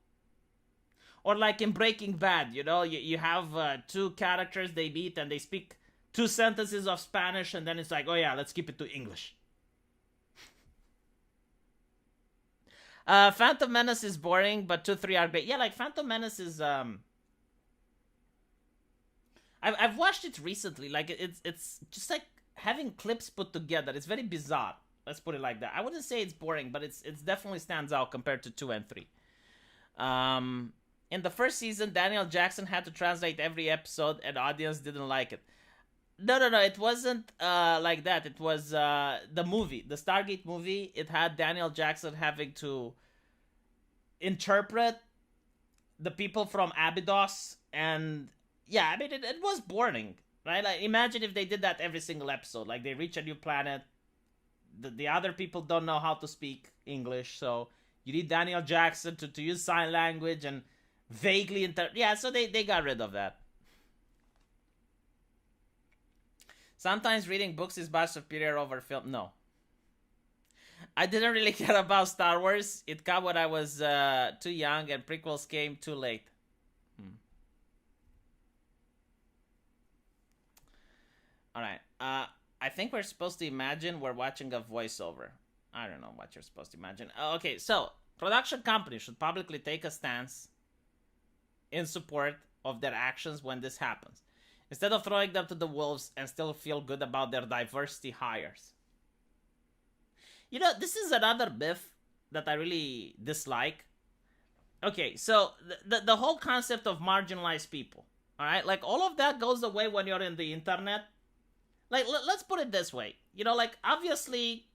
Or like in Breaking Bad, you know, you have two characters, they meet and they speak 2 sentences of Spanish and then it's like, oh yeah, let's keep it to English. Phantom Menace is boring, but 2-3 are great. Yeah, like Phantom Menace is... I've watched it recently. Like it's just like having clips put together. It's very bizarre. Let's put it like that. I wouldn't say it's boring, but it's definitely stands out compared to 2 and 3. In the first season, Daniel Jackson had to translate every episode, and the audience didn't like it. No. It wasn't like that. It was the movie, the Stargate movie. It had Daniel Jackson having to interpret the people from Abydos, and yeah, I mean, it was boring, right? Like, imagine if they did that every single episode. Like, they reach a new planet, the other people don't know how to speak English, so you need Daniel Jackson to use sign language and vaguely yeah, so they got rid of that. Sometimes reading books is much superior over film. No. I didn't really care about Star Wars. It came when I was too young, and prequels came too late. Alright. I think we're supposed to imagine we're watching a voiceover. I don't know what you're supposed to imagine. Okay, so production companies should publicly take a stance in support of their actions when this happens, instead of throwing them to the wolves and still feel good about their diversity hires. You know, this is another myth that I really dislike. Okay, so the whole concept of marginalized people, all right? Like, all of that goes away when you're in the internet. Like, let's put it this way. You know, like, obviously,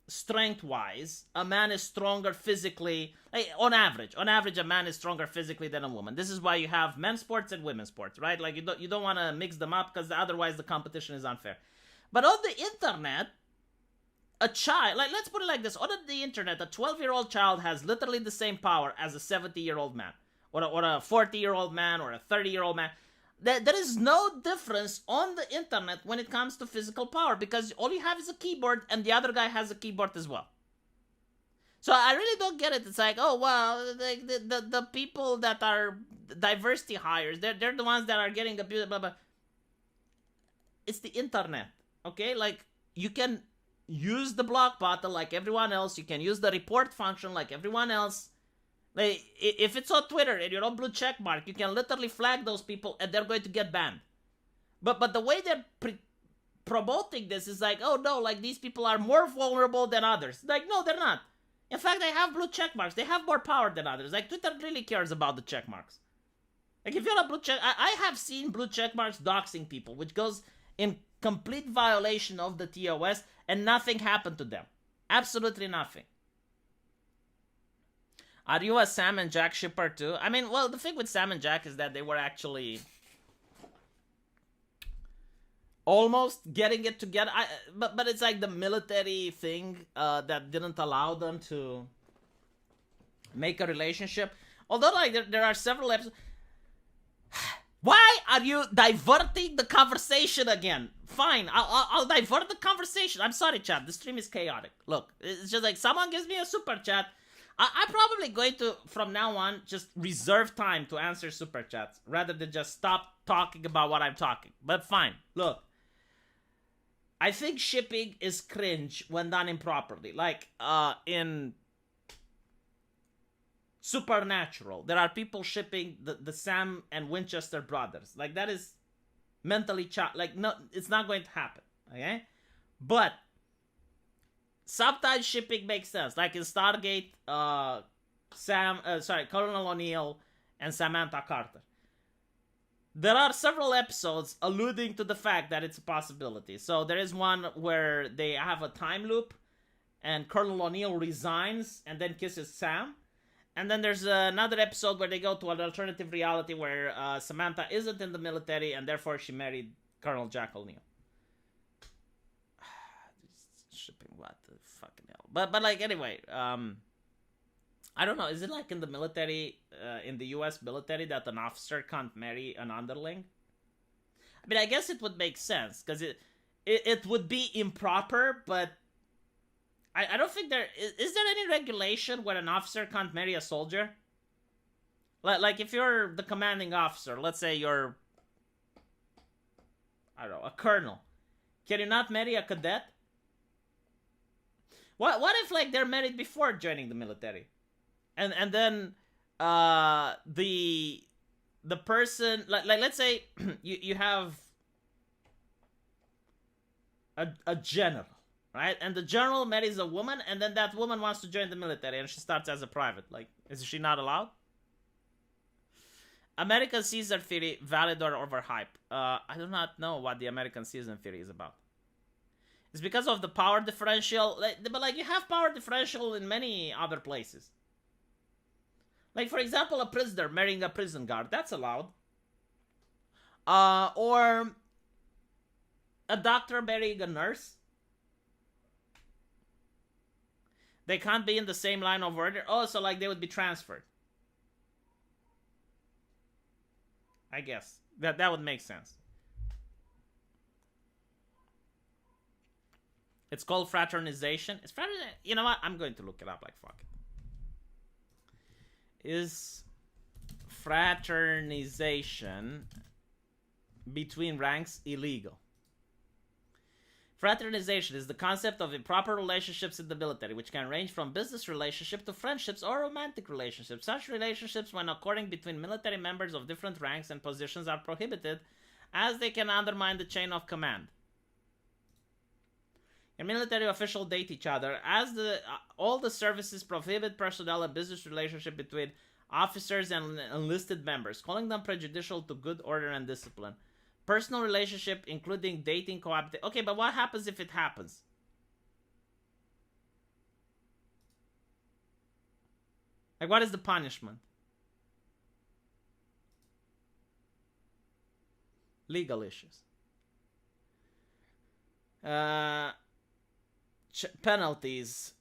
strength-wise, a man is stronger physically. Like, on average, a man is stronger physically than a woman. This is why you have men's sports and women's sports, right? Like, you don't want to mix them up because otherwise the competition is unfair. But on the internet, a child, like, let's put it like this. On the internet, a 12-year-old child has literally the same power as a 70-year-old man, or a 40-year-old man, or a 30-year-old man. There is no difference on the internet when it comes to physical power, because all you have is a keyboard and the other guy has a keyboard as well. So I really don't get it. It's like, oh, well, the people that are diversity hires, they're the ones that are getting abused, blah, blah. It's the internet, okay? Like, you can use the block button like everyone else. You can use the report function like everyone else. Like, if it's on Twitter and you're on blue check mark, you can literally flag those people and they're going to get banned. But the way they're promoting this is like, oh no, like, these people are more vulnerable than others. Like, no, they're not. In fact, they have blue check marks. They have more power than others. Like, Twitter really cares about the check marks. Like, if you're a blue check, I have seen blue check marks doxing people, which goes in complete violation of the TOS, and nothing happened to them. Absolutely nothing. Are you a Sam and Jack shipper too? I mean, well, the thing with Sam and Jack is that they were actually almost getting it together. But it's like the military thing that didn't allow them to make a relationship. Although, like, there are several episodes. Why are you diverting the conversation again? Fine, I'll divert the conversation. I'm sorry, chat. The stream is chaotic. Look, it's just like someone gives me a super chat. I'm probably going to, from now on, just reserve time to answer super chats rather than just stop talking about what I'm talking. But fine, look. I think shipping is cringe when done improperly. Like, in Supernatural, there are people shipping the Sam and Winchester brothers. Like, that is mentally like, no, it's not going to happen. Okay? But sometimes shipping makes sense. Like in Stargate, Colonel O'Neill and Samantha Carter. There are several episodes alluding to the fact that it's a possibility. So there is one where they have a time loop and Colonel O'Neill resigns and then kisses Sam. And then there's another episode where they go to an alternative reality where Samantha isn't in the military and therefore she married Colonel Jack O'Neill. Shipping, what the fucking hell? But like, anyway, I don't know. Is it like in the military, in the U.S. military, that an officer can't marry an underling? I mean, I guess it would make sense because it would be improper, but I don't think is there any regulation where an officer can't marry a soldier? Like if you're the commanding officer, let's say you're, I don't know, a colonel, can you not marry a cadet? What if, like, they're married before joining the military? And then the the person, like let's say you have a general, right? And the general marries a woman, and then that woman wants to join the military, and she starts as a private. Like, is she not allowed? American Caesar theory, valid or overhyped? I do not know what the American Caesar theory is about. It's because of the power differential, but like you have power differential in many other places. Like, for example, a prisoner marrying a prison guard, that's allowed. Or a doctor marrying a nurse. They can't be in the same line of order. Oh, so like they would be transferred. I guess. That would make sense. It's called fraternization. It's fraternization. You know what? I'm going to look it up like fuck it. Is fraternization between ranks illegal? Fraternization is the concept of improper relationships in the military, which can range from business relationship to friendships or romantic relationships. Such relationships, when occurring between military members of different ranks and positions, are prohibited, as they can undermine the chain of command. And military officials date each other, as all the services prohibit personnel and business relationship between officers and enlisted members, calling them prejudicial to good order and discipline. Personal relationship, including dating, cohabitation. Okay, but what happens if it happens? Like, what is the punishment? Legal issues. Penalties.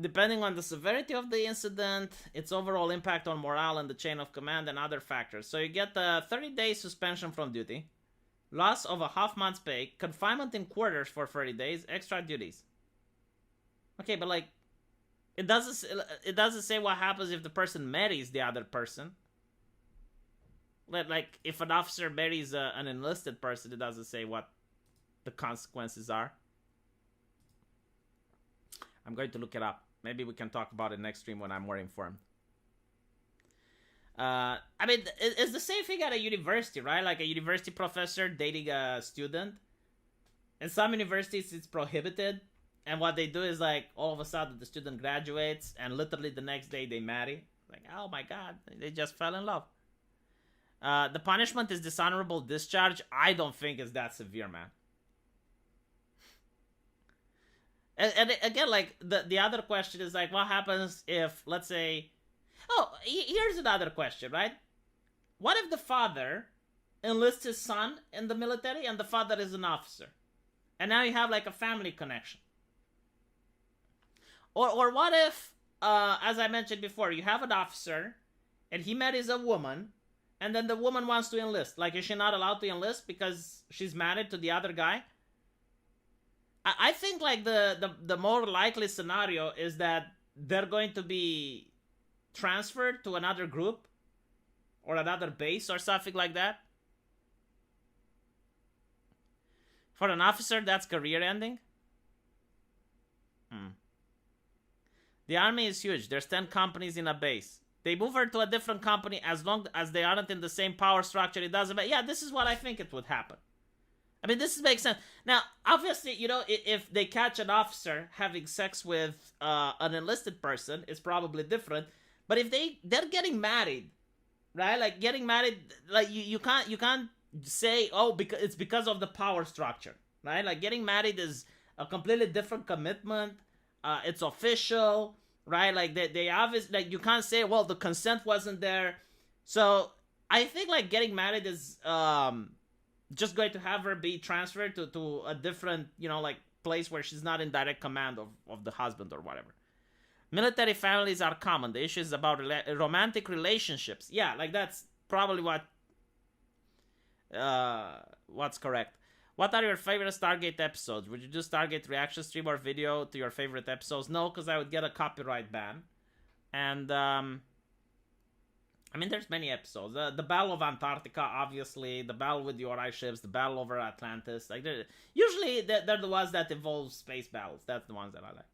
Depending on the severity of the incident, its overall impact on morale and the chain of command, and other factors. So you get the 30-day suspension from duty, loss of a half-month's pay, confinement in quarters for 30 days, extra duties. Okay, but like, it doesn't say what happens if the person marries the other person. Like, if an officer marries an enlisted person, it doesn't say what the consequences are. I'm going to look it up. Maybe we can talk about it next stream when I'm more informed. I mean, it's the same thing at a university, right? Like a university professor dating a student. In some universities, it's prohibited. And what they do is, like, all of a sudden, the student graduates, and literally the next day they marry. Like, oh my god, they just fell in love. The punishment is dishonorable discharge. I don't think it's that severe, man. And again, like, the other question is, like, what happens if, let's say... Oh, here's another question, right? What if the father enlists his son in the military and the father is an officer? And now you have, like, a family connection. Or what if, as I mentioned before, you have an officer and he marries a woman and then the woman wants to enlist. Like, is she not allowed to enlist because she's married to the other guy? I think, like, the more likely scenario is that they're going to be transferred to another group or another base or something like that. For an officer, that's career ending. The army is huge. There's 10 companies in a base. They move her to a different company as long as they aren't in the same power structure. It doesn't matter. Yeah, this is what I think it would happen. I mean, this makes sense. Now, obviously, you know, if they catch an officer having sex with an enlisted person, it's probably different. But if they're getting married, right? Like, getting married, like, you can't say, oh, because it's because of the power structure, right? Like, getting married is a completely different commitment. It's official, right? Like, they obviously, like, you can't say, well, the consent wasn't there. So I think, like, getting married is just going to have her be transferred to a different, you know, like, place where she's not in direct command of the husband or whatever. Military families are common. The issue is about romantic relationships. Yeah, like, that's probably what's correct. What are your favorite Stargate episodes? Would you do Stargate reaction stream or video to your favorite episodes? No, because I would get a copyright ban. And, I mean, there's many episodes. The Battle of Antarctica, obviously. The battle with the Ori ships. The battle over Atlantis. Like, usually, they're the ones that involve space battles. That's the ones that I like.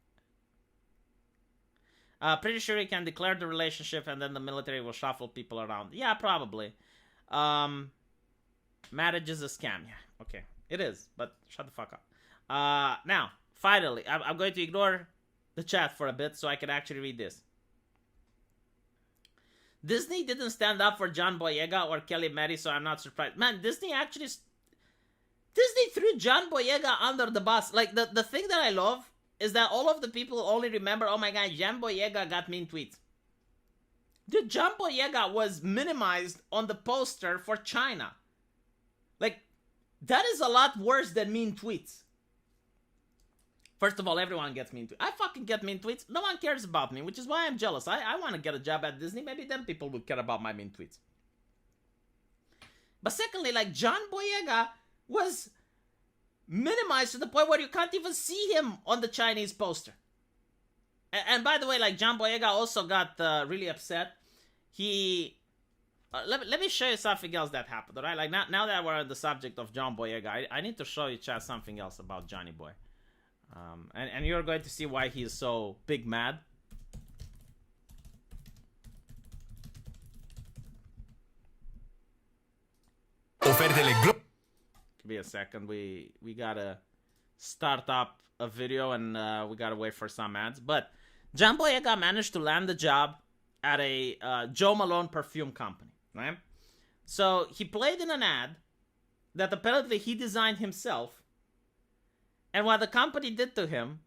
Pretty sure you can declare the relationship and then the military will shuffle people around. Yeah, probably. Marriage is a scam. Yeah, okay. It is, but shut the fuck up. Now, finally, I'm going to ignore the chat for a bit so I can actually read this. Disney didn't stand up for John Boyega or Kelly Marie, so I'm not surprised. Man, Disney threw John Boyega under the bus. Like, the thing that I love is that all of the people only remember, oh my god, John Boyega got mean tweets. Dude, John Boyega was minimized on the poster for China. Like, that is a lot worse than mean tweets. First of all, everyone gets mean tweets. I fucking get mean tweets. No one cares about me, which is why I'm jealous. I want to get a job at Disney. Maybe then people would care about my mean tweets. But secondly, like, John Boyega was minimized to the point where you can't even see him on the Chinese poster. And by the way, like, John Boyega also got really upset. He... let me show you something else that happened, alright? Like, now that we're on the subject of John Boyega, I need to show you, chat, something else about Johnny Boy. And you're going to see why he is so big mad. Give me a second. We gotta start up a video and we gotta wait for some ads. But John Boyega managed to land the job at a Joe Malone perfume company, right? So he played in an ad that apparently he designed himself. And what the company did to him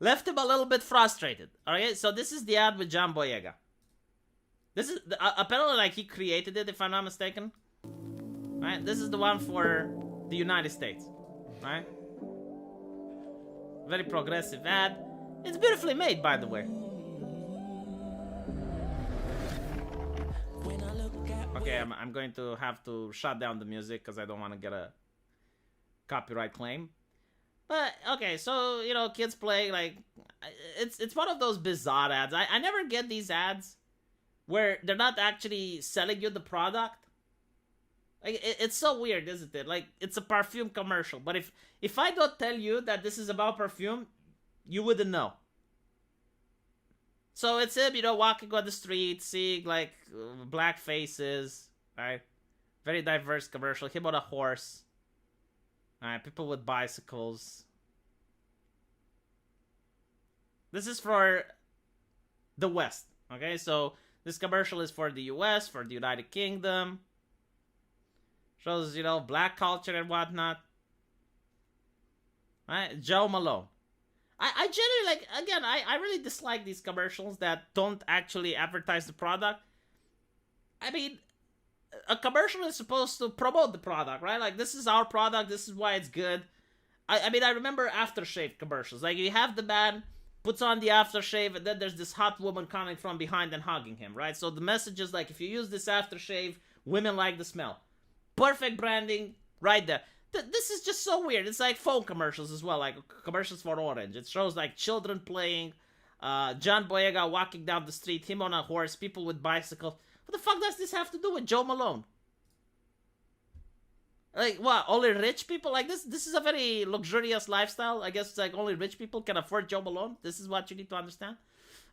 left him a little bit frustrated. Alright, so this is the ad with John Boyega. This is apparently, like, he created it, if I'm not mistaken. Right, this is the one for the United States. Right, very progressive ad. It's beautifully made, by the way. Okay, I'm going to have to shut down the music because I don't want to get a copyright claim. But okay, so, you know, kids play, like, it's one of those bizarre ads. I never get these ads where they're not actually selling you the product. Like, it's so weird, isn't it? Like, it's a perfume commercial, but if I don't tell you that this is about perfume, you wouldn't know. So it's him, you know, walking on the street, seeing, like, black faces, right? Very diverse commercial. Him on a horse. Alright, people with bicycles. This is for the West, okay? So this commercial is for the US, for the United Kingdom. Shows, you know, black culture and whatnot. Right? Joe Malone. I generally, like, again, I really dislike these commercials that don't actually advertise the product. I mean, a commercial is supposed to promote the product, right? Like, this is our product, this is why it's good. I mean, I remember aftershave commercials. Like, you have the man puts on the aftershave, and then there's this hot woman coming from behind and hugging him, right? So the message is, like, if you use this aftershave, women like the smell. Perfect branding, right there. This is just so weird. It's like phone commercials as well, like commercials for Orange. It shows, like, children playing, John Boyega walking down the street, him on a horse, people with bicycles. What the fuck does this have to do with Joe Malone? Like, what, only rich people? Like, this is a very luxurious lifestyle. I guess it's like only rich people can afford Joe Malone. This is what you need to understand.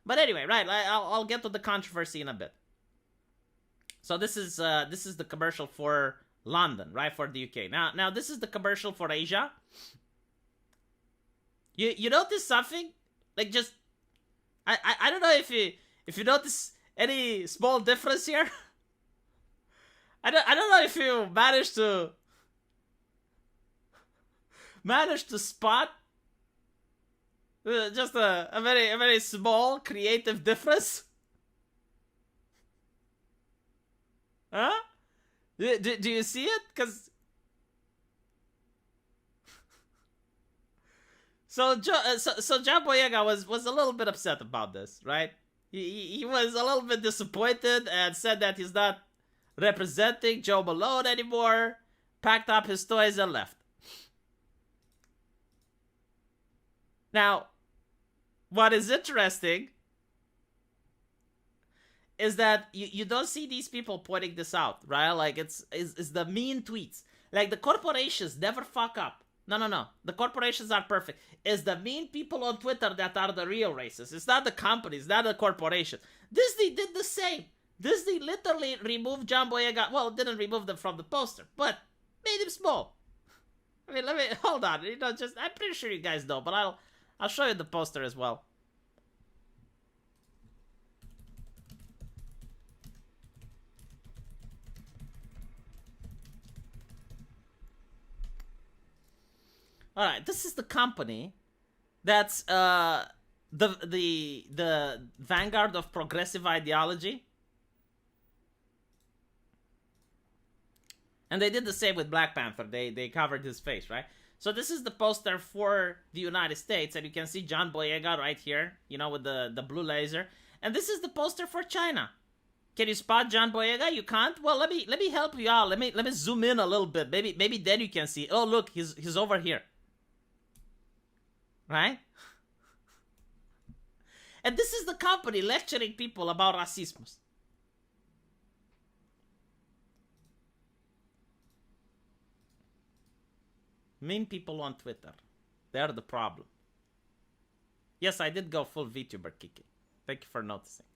But anyway, right, I'll get to the controversy in a bit. So this is the commercial for London, right, for the UK. Now this is the commercial for Asia. You notice something? Like, just I don't know if you notice any small difference here. I don't know if you managed to spot just a very small creative difference. Huh? Do you see it? Because so John Boyega was a little bit upset about this, right? He was a little bit disappointed and said that he's not representing Joe Malone anymore. Packed up his toys and left. Now, what is interesting is that you don't see these people pointing this out, right? Like, it's the mean tweets. Like, the corporations never fuck up. No. The corporations are perfect. It's the mean people on Twitter that are the real racists. It's not the companies, not the corporation. Disney did the same. Disney literally removed John Boyega. Well, didn't remove them from the poster, but made him small. I mean, let me hold on. You know, just I'm pretty sure you guys know, but I'll show you the poster as well. All right, this is the company that's the vanguard of progressive ideology. And they did the same with Black Panther. They covered his face, right? So this is the poster for the United States, and you can see John Boyega right here, you know, with the blue laser. And this is the poster for China. Can you spot John Boyega? You can't? Well, let me help you out. Let me zoom in a little bit. Maybe then you can see. Oh, look, he's over here. Right? And this is the company lecturing people about racism. Mean people on Twitter. They're the problem. Yes, I did go full VTuber, Kiki. Thank you for noticing.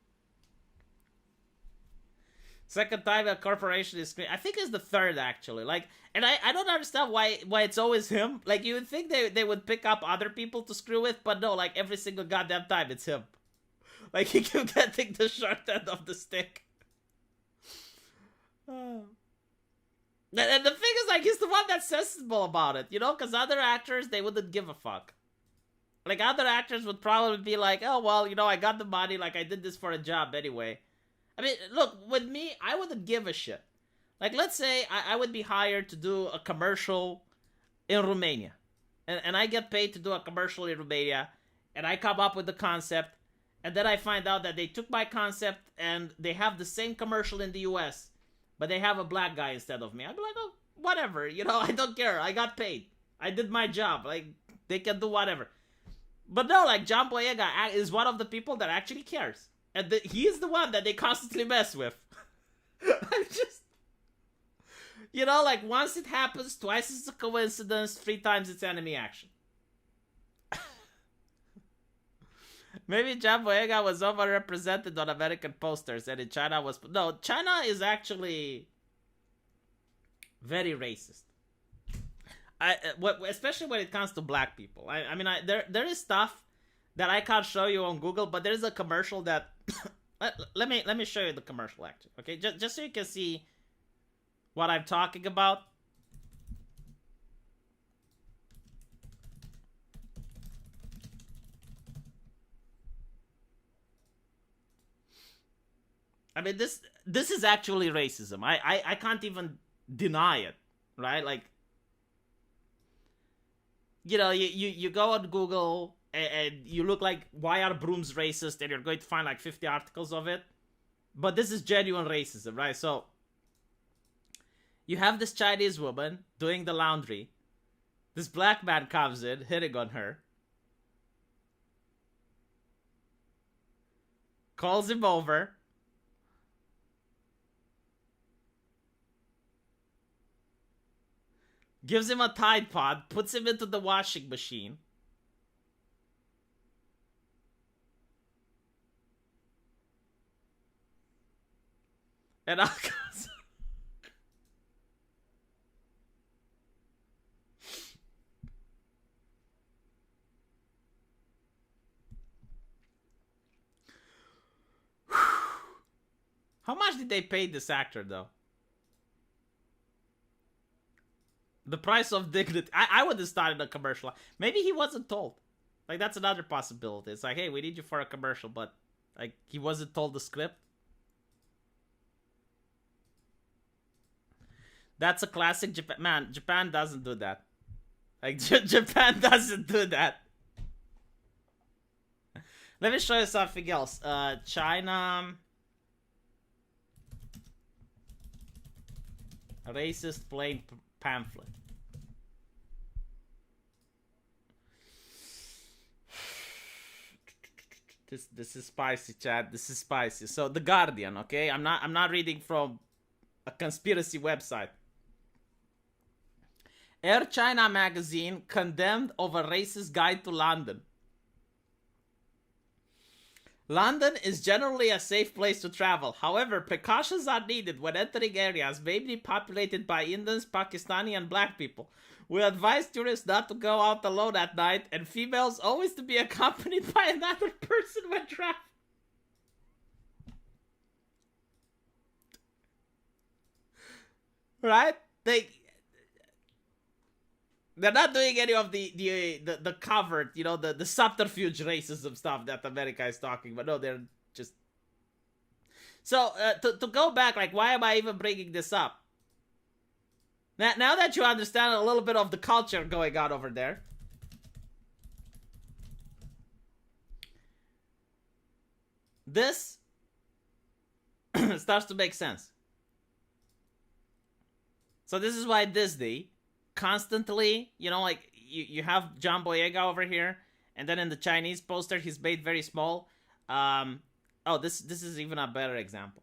Second time a corporation is screwed. I think it's the third, actually. Like, and I don't understand why it's always him. Like, you would think they would pick up other people to screw with, but no, like, every single goddamn time it's him. Like, he keeps getting the short end of the stick. And the thing is, like, he's the one that's sensible about it, you know? Because other actors, they wouldn't give a fuck. Like, other actors would probably be like, oh, well, you know, I got the money, like, I did this for a job anyway. I mean, look, with me, I wouldn't give a shit. Like, let's say I would be hired to do a commercial in Romania. And I get paid to do a commercial in Romania. And I come up with the concept. And then I find out that they took my concept and they have the same commercial in the US. But they have a black guy instead of me. I'd be like, oh, whatever. You know, I don't care. I got paid. I did my job. Like, they can do whatever. But no, like, John Boyega is one of the people that actually cares. And he is the one that they constantly mess with. I'm just... You know, like, once it happens, twice it's a coincidence, 3 times it's enemy action. Maybe John Boyega was overrepresented on American posters, and in China was... No, China is actually very racist. Especially when it comes to black people. I mean, there is stuff that I can't show you on Google, but there's a commercial that... let me show you the commercial, actually. Okay, just so you can see what I'm talking about. I mean, this is actually racism. I can't even deny it, right? Like, you know, you go on Google and you look like, why are brooms racist? And you're going to find like 50 articles of it. But this is genuine racism, right? So, you have this Chinese woman doing the laundry. This black man comes in, hitting on her. Calls him over. Gives him a Tide Pod, puts him into the washing machine. And out goes... How much did they pay this actor, though? The price of dignity. I would have started a commercial. Maybe he wasn't told. Like, that's another possibility. It's like, hey, we need you for a commercial, but like, he wasn't told the script. That's a classic Japan. Man, Japan doesn't do that. Like, Japan doesn't do that. Let me show you something else. China... Racist plain pamphlet. This is spicy, chat. This is spicy. So, The Guardian, okay? I'm not reading from a conspiracy website. Air China magazine condemned over racist guide to London. London is generally a safe place to travel. However, precautions are needed when entering areas mainly populated by Indians, Pakistani, and black people. We advise tourists not to go out alone at night, and females always to be accompanied by another person when traveling. Right? They're not doing any of the covert, the subterfuge racism stuff that America is talking about. No, they're just... So, to go back, like, why am I even bringing this up? Now that you understand a little bit of the culture going on over there, this starts to make sense. So this is why Disney constantly, like, you have John Boyega over here, and then in the Chinese poster, he's made very small. This is even a better example.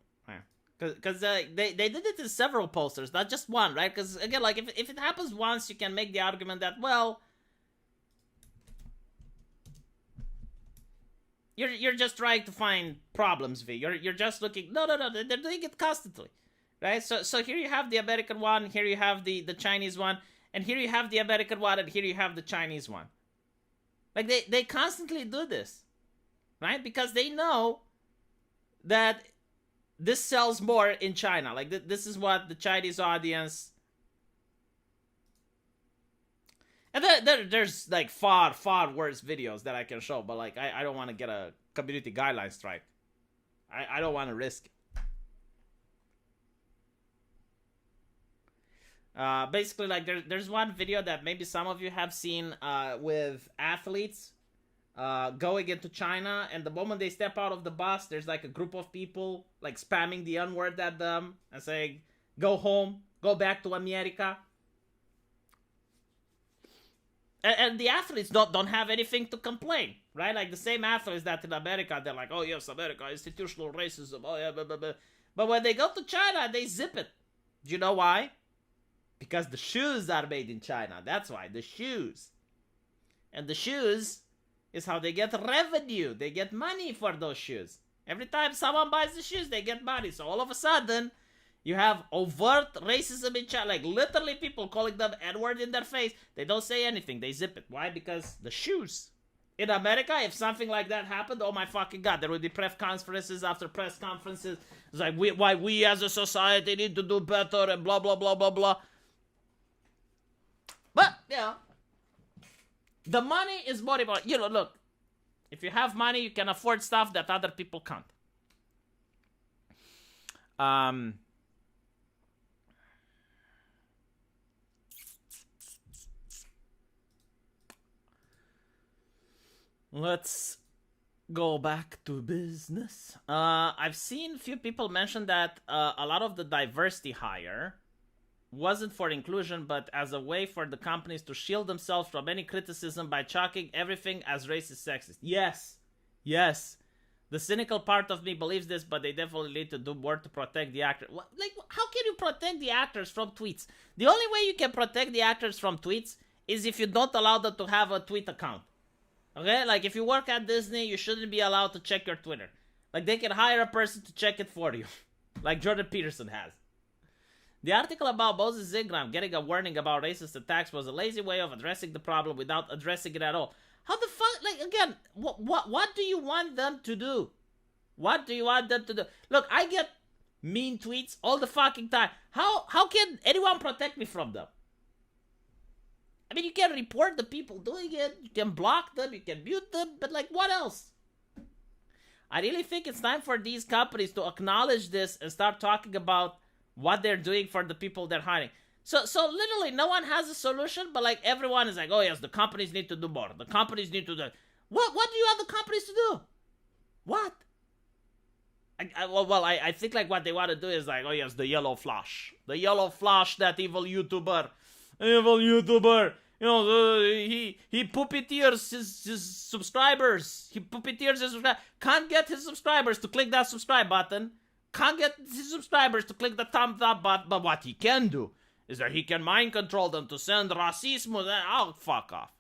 Because they did it in several posters, not just one, right? Because, again, like, if it happens once, you can make the argument that, well, you're just trying to find problems, V. You're just looking... No, they're doing it constantly, right? So here you have the American one, here you have the Chinese one, and here you have the American one, and here you have the Chinese one. Like, they constantly do this, right? Because they know that this sells more in China. Like, this is what the Chinese audience... And there's, like, far worse videos that I can show, but, like, I don't want to get a community guideline strike. I don't want to risk it. Basically, like, there's one video that maybe some of you have seen with athletes going into China, and the moment they step out of the bus, there's like a group of people like spamming the N-word at them and saying, "Go home, go back to America." And the athletes don't have anything to complain, right? Like the same athletes that in America, they're like, "Oh yes, America, institutional racism, oh yeah, blah, blah, blah." But when they go to China, they zip it. Do you know why? Because the shoes are made in China. That's why, the shoes. And the shoes is how they get revenue. They get money for those shoes. Every time someone buys the shoes, they get money. So all of a sudden, you have overt racism in China. Like, literally people calling them N-word in their face. They don't say anything. They zip it. Why? Because the shoes. In America, if something like that happened, oh my fucking God, there would be press conferences after press conferences. It's like, why we as a society need to do better and blah, blah, blah, blah, blah. But, the money is more important. Look, if you have money, you can afford stuff that other people can't. Let's go back to business. I've seen a few people mention that a lot of the diversity hire wasn't for inclusion, but as a way for the companies to shield themselves from any criticism by chalking everything as racist, sexist. Yes. The cynical part of me believes this, but they definitely need to do more to protect the actors. Like, how can you protect the actors from tweets? The only way you can protect the actors from tweets is if you don't allow them to have a tweet account. Okay? Like, if you work at Disney, you shouldn't be allowed to check your Twitter. Like, they can hire a person to check it for you. Like Jordan Peterson has. The article about Moses Ingram getting a warning about racist attacks was a lazy way of addressing the problem without addressing it at all. How the fuck, like, again, what do you want them to do? What do you want them to do? Look, I get mean tweets all the fucking time. How can anyone protect me from them? I mean, you can report the people doing it, you can block them, you can mute them, but like, what else? I really think it's time for these companies to acknowledge this and start talking about what they're doing for the people they're hiring. So literally, no one has a solution, but like everyone is like, oh yes, the companies need to do more. The companies need to do... What do you want the companies to do? What? I think like what they want to do is like, oh yes, the yellow flash. The yellow flash, that evil YouTuber. You know, he puppeteers his subscribers. He puppeteers his subscribers. Can't get his subscribers to click that subscribe button. Can't get his subscribers to click the thumbs up button. But what he can do is that he can mind control them to send racism. Oh, fuck off.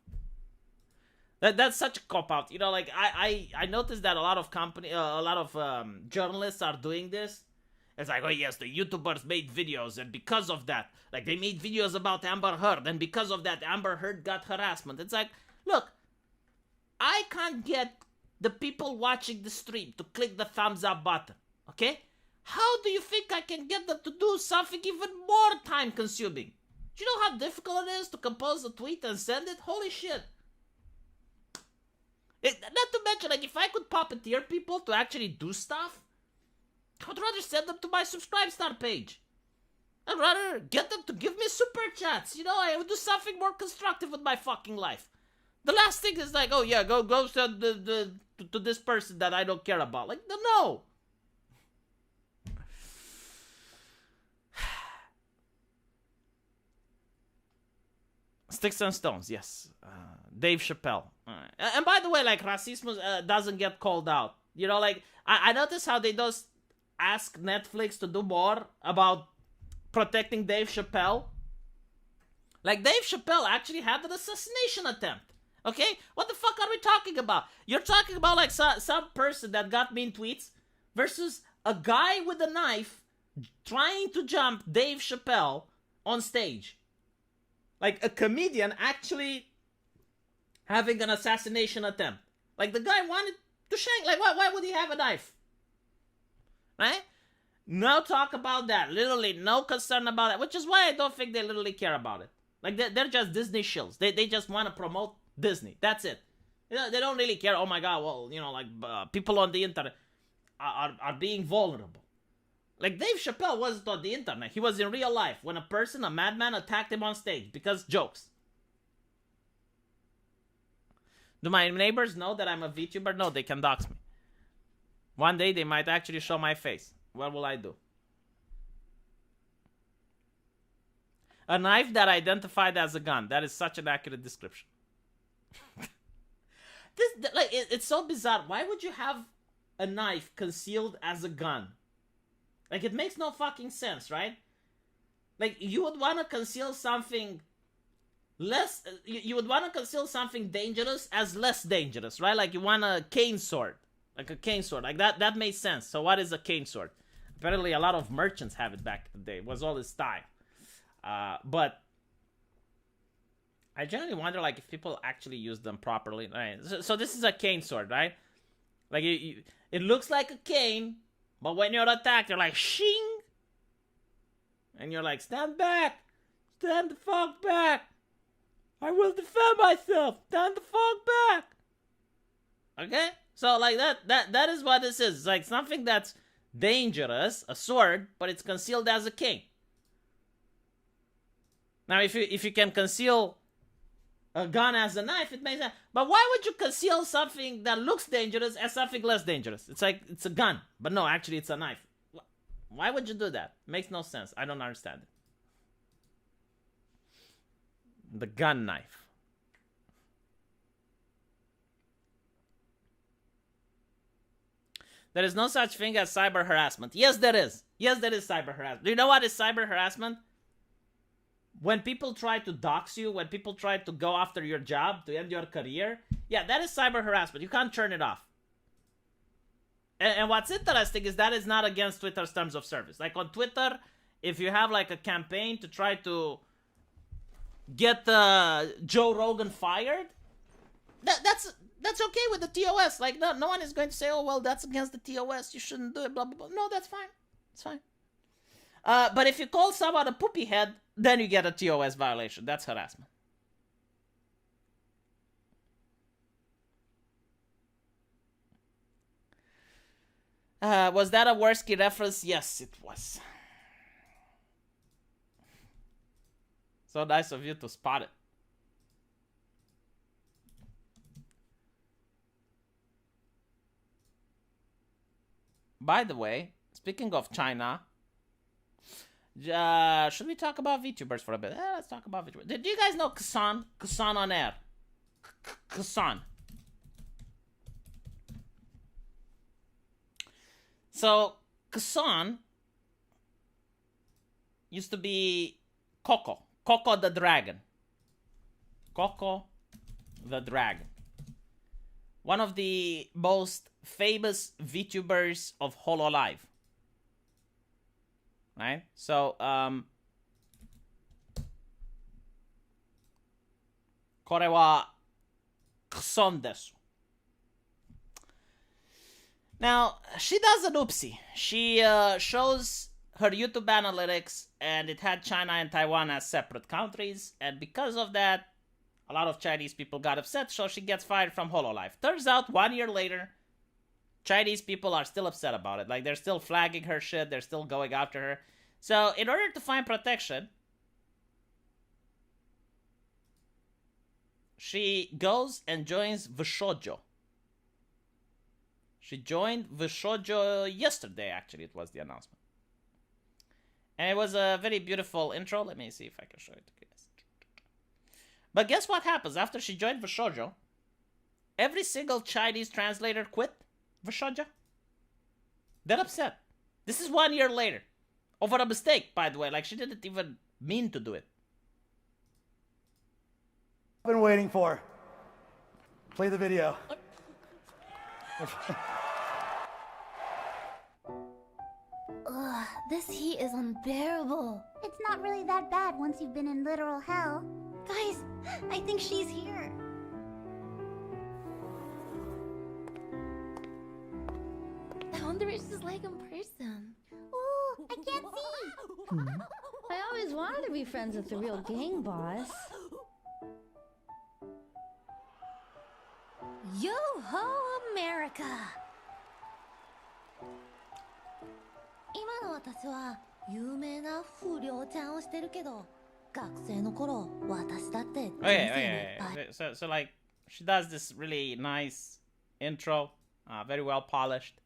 That's such a cop out. You know, like I noticed that a lot of journalists are doing this. It's like, oh yes, the YouTubers made videos, and because of that, like they made videos about Amber Heard, and because of that, Amber Heard got harassment. It's like, look, I can't get the people watching the stream to click the thumbs up button, okay? How do you think I can get them to do something even more time consuming? Do you know how difficult it is to compose a tweet and send it? Holy shit. Not to mention, like, if I could puppeteer people to actually do stuff, I would rather send them to my Subscribe Star page. I'd rather get them to give me super chats. You know, I would do something more constructive with my fucking life. The last thing is like, oh yeah, go send to this person that I don't care about. Like, no. Sticks and stones, yes. Dave Chappelle. And by the way, like, racism doesn't get called out. You know, like, I notice how they just ask Netflix to do more about protecting Dave Chappelle. Like, Dave Chappelle actually had an assassination attempt. Okay? What the fuck are we talking about? You're talking about, like, some person that got mean tweets versus a guy with a knife trying to jump Dave Chappelle on stage. Like, a comedian actually having an assassination attempt. Like, the guy wanted to shank. Like, why would he have a knife? Right? No talk about that. Literally, no concern about it. Which is why I don't think they literally care about it. Like, they're just Disney shills. They just want to promote Disney. That's it. You know, they don't really care. Oh my God, well, you know, like, people on the internet are being vulnerable. Like, Dave Chappelle wasn't on the internet. He was in real life when a madman, attacked him on stage because jokes. Do my neighbors know that I'm a VTuber? No, they can dox me. One day they might actually show my face. What will I do? A knife that identified as a gun. That is such an accurate description. It's so bizarre. Why would you have a knife concealed as a gun? Like, it makes no fucking sense, right? Like, you would want to conceal something less... You would want to conceal something dangerous as less dangerous, right? Like, you want a cane sword. Like, a cane sword. Like, that makes sense. So, what is a cane sword? Apparently, a lot of merchants have it back in the day. It was all this style. But... I generally wonder, like, if people actually use them properly. Right? So this is a cane sword, right? Like, it looks like a cane... But when you're attacked, you're like, shing! And you're like, stand back! Stand the fuck back! I will defend myself! Stand the fuck back! Okay? So, like, that is what this is. It's like something that's dangerous, a sword, but it's concealed as a cane. Now, if you can conceal a gun as a knife, it makes sense. But why would you conceal something that looks dangerous as something less dangerous? It's like, it's a gun. But no, actually, it's a knife. Why would you do that? Makes no sense. I don't understand it. The gun knife. There is no such thing as cyber harassment. Yes, there is. Yes, there is cyber harassment. Do you know what is cyber harassment? When people try to dox you, when people try to go after your job, to end your career, yeah, that is cyber harassment. You can't turn it off. And what's interesting is that is not against Twitter's terms of service. Like, on Twitter, if you have, like, a campaign to try to get Joe Rogan fired, that's okay with the TOS. Like, no one is going to say, oh, well, that's against the TOS. You shouldn't do it, blah, blah, blah. No, that's fine. It's fine. But if you call someone a poopy head, then you get a TOS violation. That's harassment. Was that a Worski reference? Yes, it was. So nice of you to spot it. By the way, speaking of China... should we talk about VTubers for a bit? Let's talk about VTubers. Did you guys know Kasan? Kasan on air. Kasan. So, Kasan used to be Coco. Coco the Dragon. Coco the Dragon. one of the most famous VTubers of Hololive. Right? So, これはクソンです。Now, she does an oopsie. She shows her YouTube analytics, and it had China and Taiwan as separate countries, and because of that, a lot of Chinese people got upset, so she gets fired from Hololive. Turns out, 1 year later, Chinese people are still upset about it. Like, they're still flagging her shit, they're still going after her. So, in order to find protection, she goes and joins Vishojo. She joined Vishojo yesterday, actually, it was the announcement. And it was a very beautiful intro. Let me see if I can show it to you guys. But guess what happens after she joined Vishojo? Every single Chinese translator quit Vishojo. They're upset. This is 1 year later. Over a mistake, by the way. Like, she didn't even mean to do it. I've been waiting for. Play the video. Ugh, this heat is unbearable. It's not really that bad once you've been in literal hell. Guys, I think she's here. I wonder what she's like in person. Ooh, I can't see! I always wanted to be friends with the real gang boss. Yo-ho, America! 今の私は有名な不良ちゃんをしてるけど、学生の頃私だって人生にいっぱい。So like, she does this really nice intro, very well polished.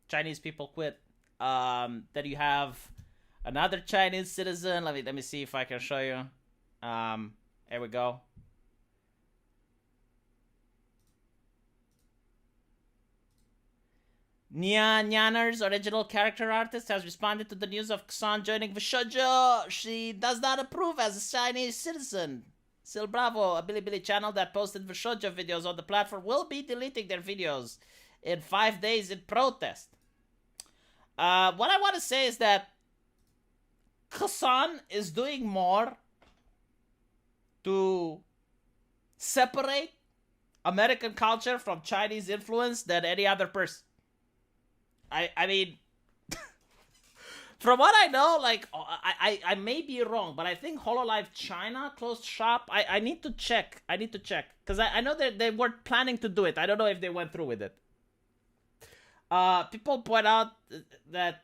Chinese people quit. Then you have another Chinese citizen. Let me see if I can show you. Here we go. Nia Nyanner's original character artist has responded to the news of Xan joining Vishojo. She does not approve as a Chinese citizen. Sil Bravo, a Bilibili channel that posted Vishojo videos on the platform, will be deleting their videos in 5 days in protest. What I want to say is that Xan is doing more to separate American culture from Chinese influence than any other person. I mean, from what I know, like, I may be wrong, but I think Hololive China closed shop. I need to check. Because I know that they weren't planning to do it. I don't know if they went through with it. People point out that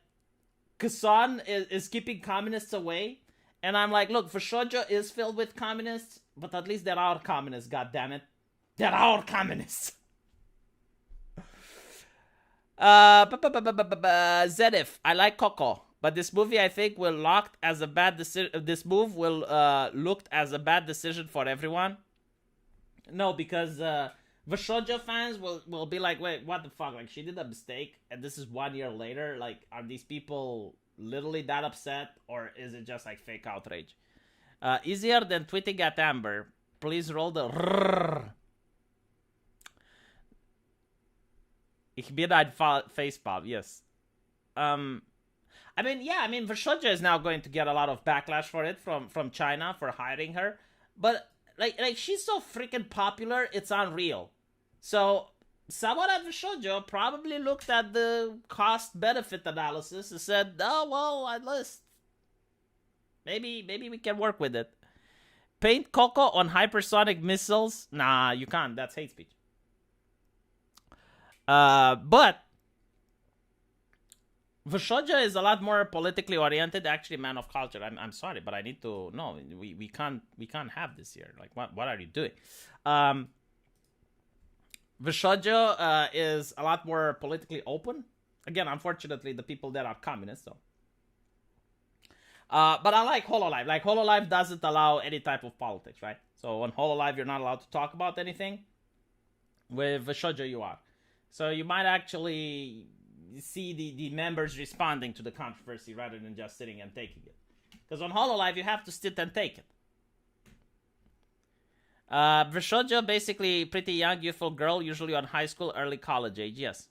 Kasan is keeping communists away. And I'm like, look, Vishojo is filled with communists, but at least there are communists, goddammit. There are communists. Zenith, I like Coco, but this movie I think will looked as a bad decision. This move will looked as a bad decision for everyone. No, because Vishojo fans will be like, wait, what the fuck? Like, she did a mistake, and this is 1 year later. Like, are these people literally that upset, or is it just like fake outrage? Easier than tweeting at Amber. Please roll the rrrr. Ich bin ein facepalm, yes. I mean, Vishojo is now going to get a lot of backlash for it from China for hiring her. But, like she's so freaking popular, it's unreal. So, someone at Vishojo probably looked at the cost-benefit analysis and said, oh, well, at least maybe we can work with it. Paint Coco on hypersonic missiles? Nah, you can't. That's hate speech. But Vishojo is a lot more politically oriented. Actually, man of culture. I'm sorry, but I need to. No, we can't have this here. Like, what are you doing? Vishojo is a lot more politically open. Again, unfortunately, the people there are communists. So, but I like Hololive. Like, Hololive doesn't allow any type of politics, right? So on Hololive, you're not allowed to talk about anything. With Vishojo, you are. So you might actually see the members responding to the controversy rather than just sitting and taking it. Because on Hololive, you have to sit and take it. Vishojo, basically pretty young, youthful girl, usually on high school, early college age. Yes.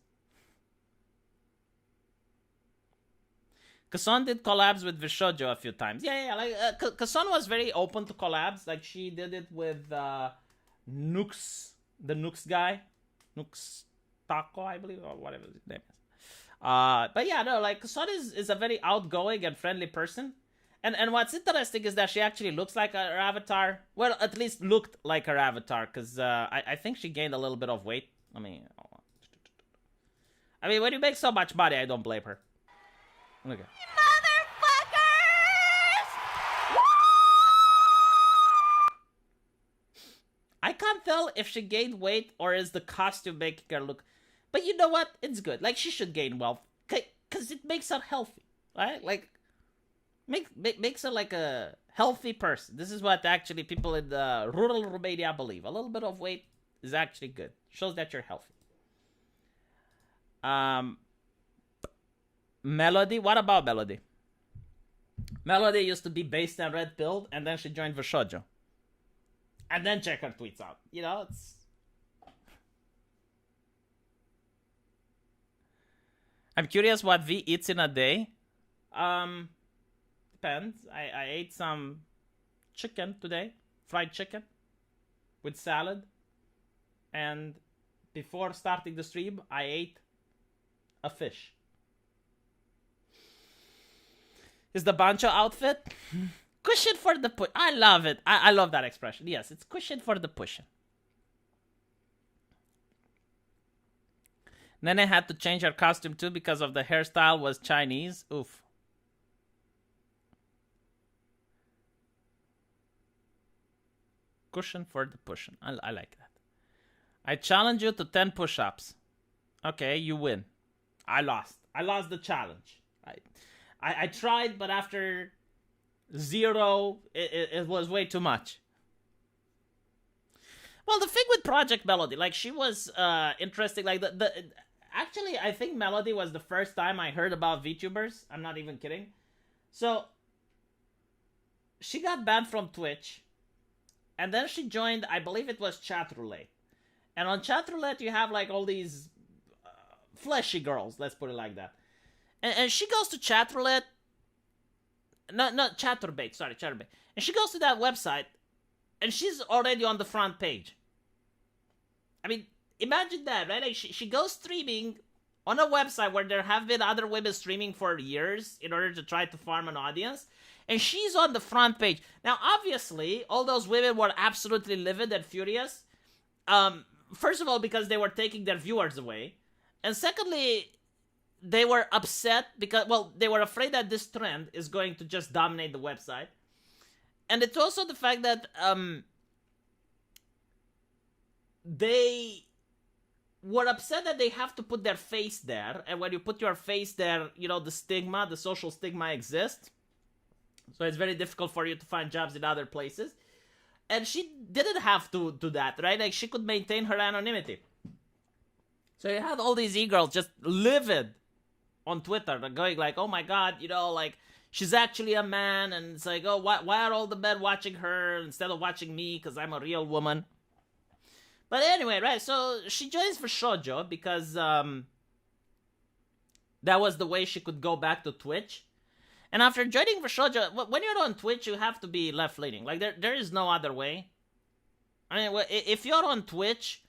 Kason did collabs with Vishojo a few times. Yeah. Like Kason was very open to collabs. Like she did it with Nooks, the Nooks guy, Nooks Taco, I believe, or whatever his name is. But yeah, no, like Kason is a very outgoing and friendly person. And what's interesting is that she actually looks like her avatar. Well, at least looked like her avatar, because I think she gained a little bit of weight. I mean, when you make so much money, I don't blame her. Look at I can't tell if she gained weight or is the costume making her look. But you know what? It's good. Like, she should gain wealth. Because it makes her healthy. Right? Like, makes her like a healthy person. This is what actually people in the rural Romania believe. A little bit of weight is actually good. Shows that you're healthy. Melody? What about Melody? Melody used to be based on Red Pill, and then she joined Vishojo. And then check her tweets out. You know, it's... I'm curious what V eats in a day. Depends. I ate some chicken today. Fried chicken. With salad. And before starting the stream, I ate a fish. Is the Bancho outfit? Cushion for the push. I love it. I love that expression. Yes, it's cushion for the pushing. Nene had to change her costume too because of the hairstyle was Chinese. Oof. Cushion for the pushing. I like that. I challenge you to 10 push-ups. Okay, you win. I lost. I lost the challenge. I tried, but after 0, it was way too much. Well, the thing with Project Melody, like, she was interesting. Like, actually, I think Melody was the first time I heard about VTubers. I'm not even kidding. So, she got banned from Twitch. And then she joined, I believe it was Chat Roulette. And on Chat Roulette, you have, like, all these fleshy girls. Let's put it like that. And she goes to Chat Roulette. No, Chaturbate. Sorry, Chaturbate. And she goes to that website. And she's already on the front page. I mean, imagine that, right? Like she goes streaming on a website where there have been other women streaming for years in order to try to farm an audience. And she's on the front page. Now, obviously, all those women were absolutely livid and furious. First of all, because they were taking their viewers away. And secondly, they were upset because, well, they were afraid that this trend is going to just dominate the website. And it's also the fact that they were upset that they have to put their face there. And when you put your face there, you know, the stigma, the social stigma exists. So it's very difficult for you to find jobs in other places. And she didn't have to do that, right? Like, she could maintain her anonymity. So you had all these e-girls just livid on Twitter, going like, oh my god, you know, like, she's actually a man, and it's like, oh, why are all the men watching her instead of watching me, because I'm a real woman? But anyway, right, so she joins for Shoujo because that was the way she could go back to Twitch. And after joining for Shoujo, when you're on Twitch, you have to be left-leaning. Like, there is no other way. I mean, if you're on Twitch,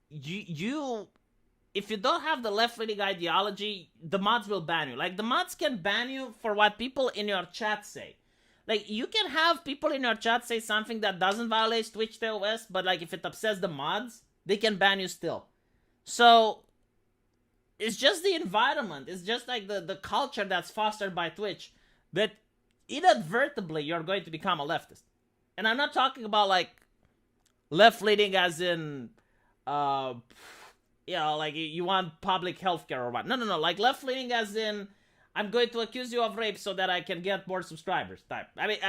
if you don't have the left-leaning ideology, the mods will ban you. Like, the mods can ban you for what people in your chat say. Like, you can have people in your chat say something that doesn't violate Twitch TOS, but, like, if it upsets the mods, they can ban you still. So, it's just the environment. It's just, like, the culture that's fostered by Twitch that inadvertently you're going to become a leftist. And I'm not talking about, like, left-leaning as in... you know, like, you want public healthcare or what. No. Like, left-leaning as in, I'm going to accuse you of rape so that I can get more subscribers type. I mean,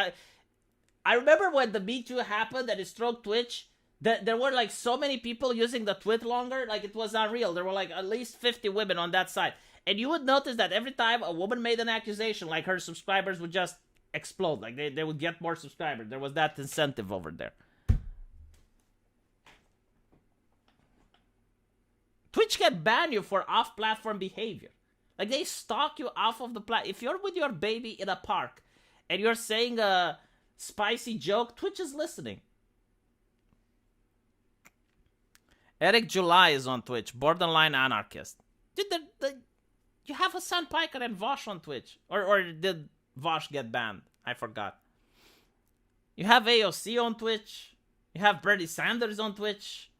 I remember when the Me Too happened and it stroked Twitch, that there were, like, so many people using the tweet longer, like, it was unreal. There were, like, at least 50 women on that side. And you would notice that every time a woman made an accusation, like, her subscribers would just explode. Like, they would get more subscribers. There was that incentive over there. Twitch can ban you for off-platform behavior. Like, they stalk you off of the platform. If you're with your baby in a park and you're saying a spicy joke, Twitch is listening. Eric July is on Twitch. Borderline anarchist. Dude, you have Hassan Piker and Vosh on Twitch. Or did Vosh get banned? I forgot. You have AOC on Twitch. You have Bernie Sanders on Twitch.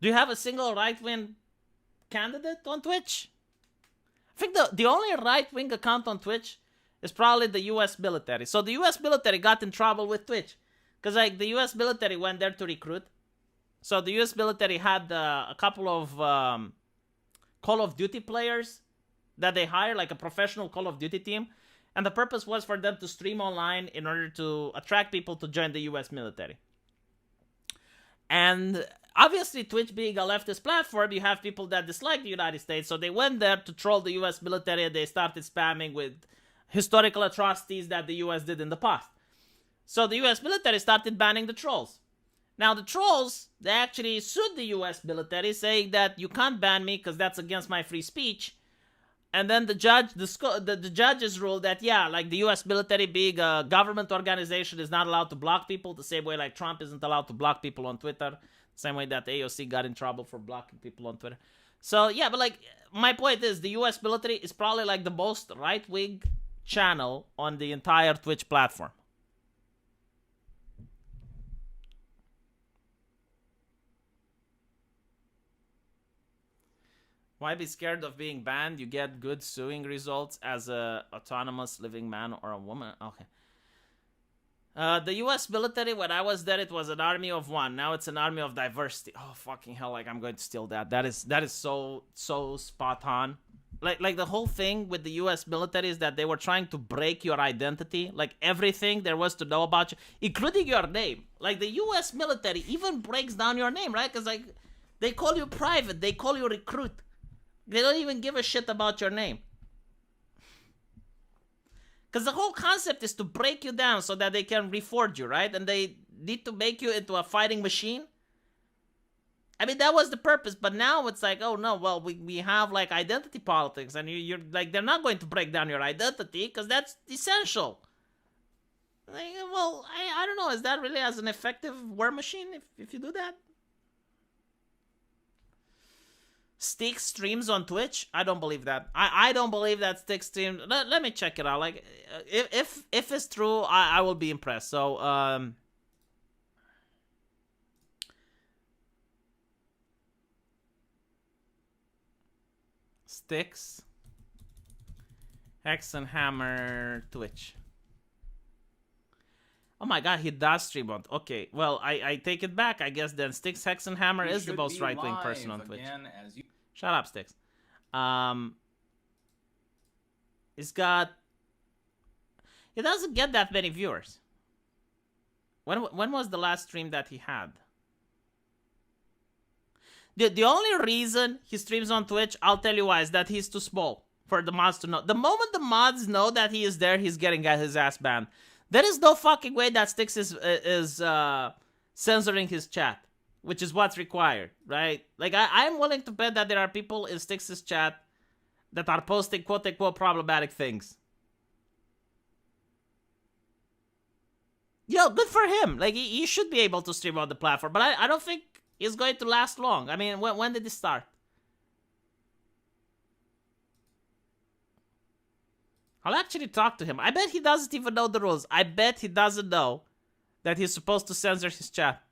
Do you have a single right-wing candidate on Twitch? I think the only right-wing account on Twitch is probably the U.S. military. So the U.S. military got in trouble with Twitch. Because, like, the U.S. military went there to recruit. So the U.S. military had a couple of Call of Duty players that they hired, like a professional Call of Duty team. And the purpose was for them to stream online in order to attract people to join the U.S. military. And obviously, Twitch being a leftist platform, you have people that dislike the United States. So they went there to troll the U.S. military, and they started spamming with historical atrocities that the U.S. did in the past. So the U.S. military started banning the trolls. Now, the trolls, they actually sued the U.S. military, saying that you can't ban me because that's against my free speech. And then the judges ruled that, yeah, like the U.S. military being a government organization is not allowed to block people, the same way like Trump isn't allowed to block people on Twitter, same way that AOC got in trouble for blocking people on Twitter. So, yeah, but like, my point is, the U.S. military is probably like the most right-wing channel on the entire Twitch platform. Why be scared of being banned? You get good suing results as a autonomous living man or a woman. Okay. The U.S. military, when I was there, it was an army of one. Now it's an army of diversity. Oh, fucking hell, like, I'm going to steal that. That is so spot on. Like the whole thing with the U.S. military is that they were trying to break your identity. Like, everything there was to know about you, including your name. Like, the U.S. military even breaks down your name, right? Because, like, they call you private. They call you recruit. They don't even give a shit about your name. Because the whole concept is to break you down so that they can reforge you, right? And they need to make you into a fighting machine. I mean, that was the purpose. But now it's like, oh no, well, we have like identity politics. And you're like, they're not going to break down your identity because that's essential. Like, well, I don't know. Is that really as an effective war machine if you do that? Stick streams on Twitch? I don't believe that. I don't believe that Stick streams. Let me check it out. Like, if it's true, I will be impressed. So, Sticks, Hex and Hammer, Twitch. Oh my god, he does stream on... Okay, well, I take it back. I guess then Sticks, Hex and Hammer is the most right-wing person on Twitch. Shut up, Sticks. He's got... He doesn't get that many viewers. When was the last stream that he had? The only reason he streams on Twitch, I'll tell you why, is that he's too small for the mods to know. The moment the mods know that he is there, he's getting his ass banned. There is no fucking way that Styx is censoring his chat, which is what's required, right? Like, I'm willing to bet that there are people in Styx's chat that are posting quote-unquote problematic things. Yo, good for him. Like, he should be able to stream on the platform, but I don't think he's going to last long. I mean, when did this start? I'll actually talk to him. I bet he doesn't even know the rules. I bet he doesn't know that he's supposed to censor his chat.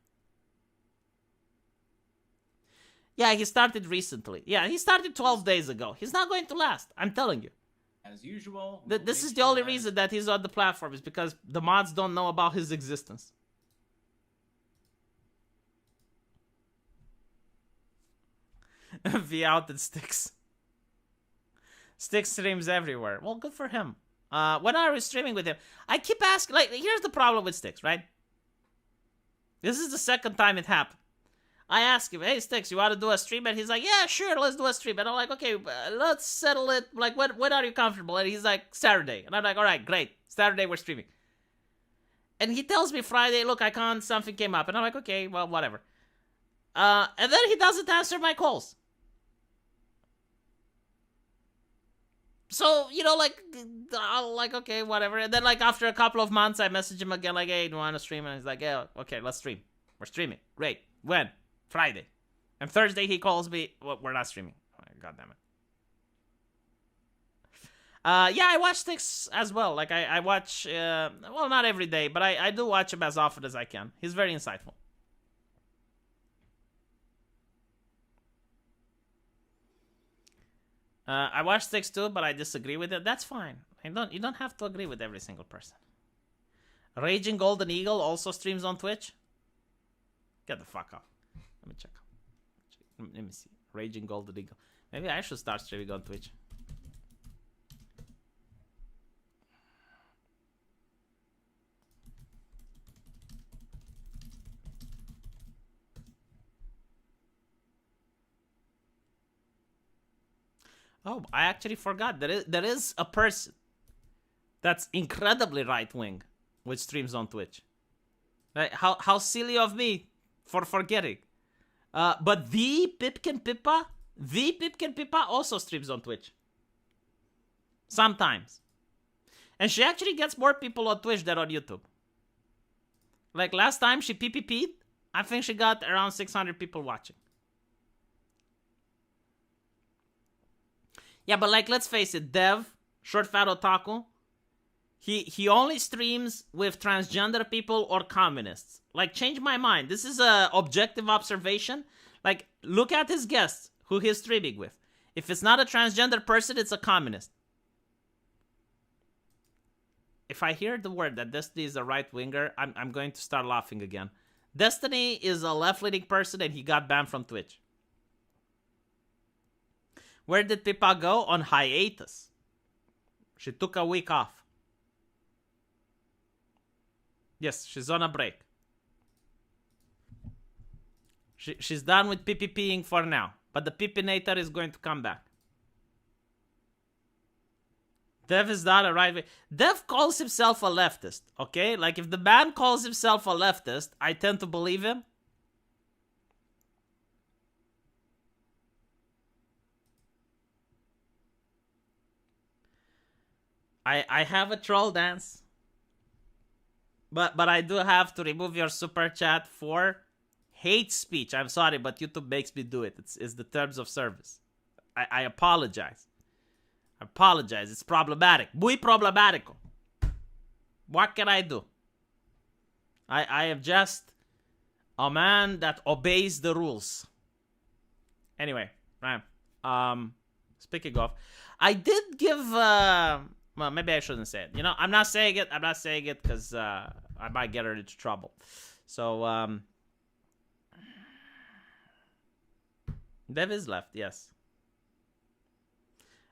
Yeah, he started recently. Yeah, he started 12 days ago. He's not going to last. I'm telling you. As usual. This is the only reason that he's on the platform, is because the mods don't know about his existence. V out and Sticks. Sticks streams everywhere. Well, good for him. When are we streaming with him? I keep asking, like, here's the problem with Sticks, right? This is the second time it happened. I ask him, hey, Sticks, you want to do a stream? And he's like, yeah, sure, let's do a stream. And I'm like, okay, let's settle it. Like, when are you comfortable? And he's like, Saturday. And I'm like, all right, great. Saturday, we're streaming. And he tells me Friday, look, I can't, something came up. And I'm like, okay, well, whatever. And then he doesn't answer my calls. So, you know, like, I'll like, okay, whatever. And then, like, after a couple of months, I message him again, like, hey, do you want to stream? And he's like, yeah, okay, let's stream. We're streaming. Great. When? Friday. And Thursday, he calls me, well, we're not streaming. God damn it. Yeah, I watch Sticks as well. Like, I watch, well, not every day, but I do watch him as often as I can. He's very insightful. I watch Sticks too, but I disagree with it. That's fine. You don't have to agree with every single person. Raging Golden Eagle also streams on Twitch. Get the fuck off. Let me check. Let me see. Raging Golden Eagle. Maybe I should start streaming on Twitch. Oh, I actually forgot. There is a person that's incredibly right-wing which streams on Twitch. Like, how silly of me for forgetting. But the Pipkin Pippa also streams on Twitch. Sometimes. And she actually gets more people on Twitch than on YouTube. Like, last time she PPP'd, I think she got around 600 people watching. Yeah, but like, let's face it, Dev, Short Fat Otaku, he only streams with transgender people or communists. Like, change my mind. This is a objective observation. Like, look at his guests, who he's streaming with. If it's not a transgender person, it's a communist. If I hear the word that Destiny is a right-winger, I'm going to start laughing again. Destiny is a left-leaning person and he got banned from Twitch. Where did Pippa go? On hiatus. She took a week off. Yes, she's on a break. She's done with PPPing for now. But the Pippinator is going to come back. Dev is not a right way. Dev calls himself a leftist, okay? Like, if the man calls himself a leftist, I tend to believe him. I have a troll dance. But I do have to remove your super chat for hate speech. I'm sorry, but YouTube makes me do it. It's the terms of service. I apologize. I apologize. It's problematic. Muy problemático. What can I do? I am just a man that obeys the rules. Anyway, right. Speaking of, I did give well, maybe I shouldn't say it. You know, I'm not saying it because I might get her into trouble. So, Dev is left, yes.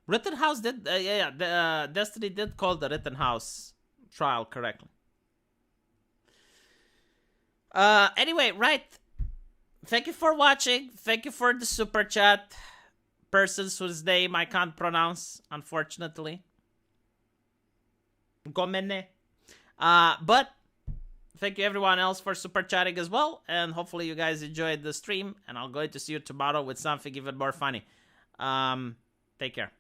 Rittenhouse did, Destiny did call the Rittenhouse trial correctly. Anyway, right. Thank you for watching. Thank you for the super chat. Persons whose name I can't pronounce, unfortunately. Gomene. But thank you everyone else for super chatting as well. And hopefully you guys enjoyed the stream. And I'll go to see you tomorrow with something even more funny. Take care.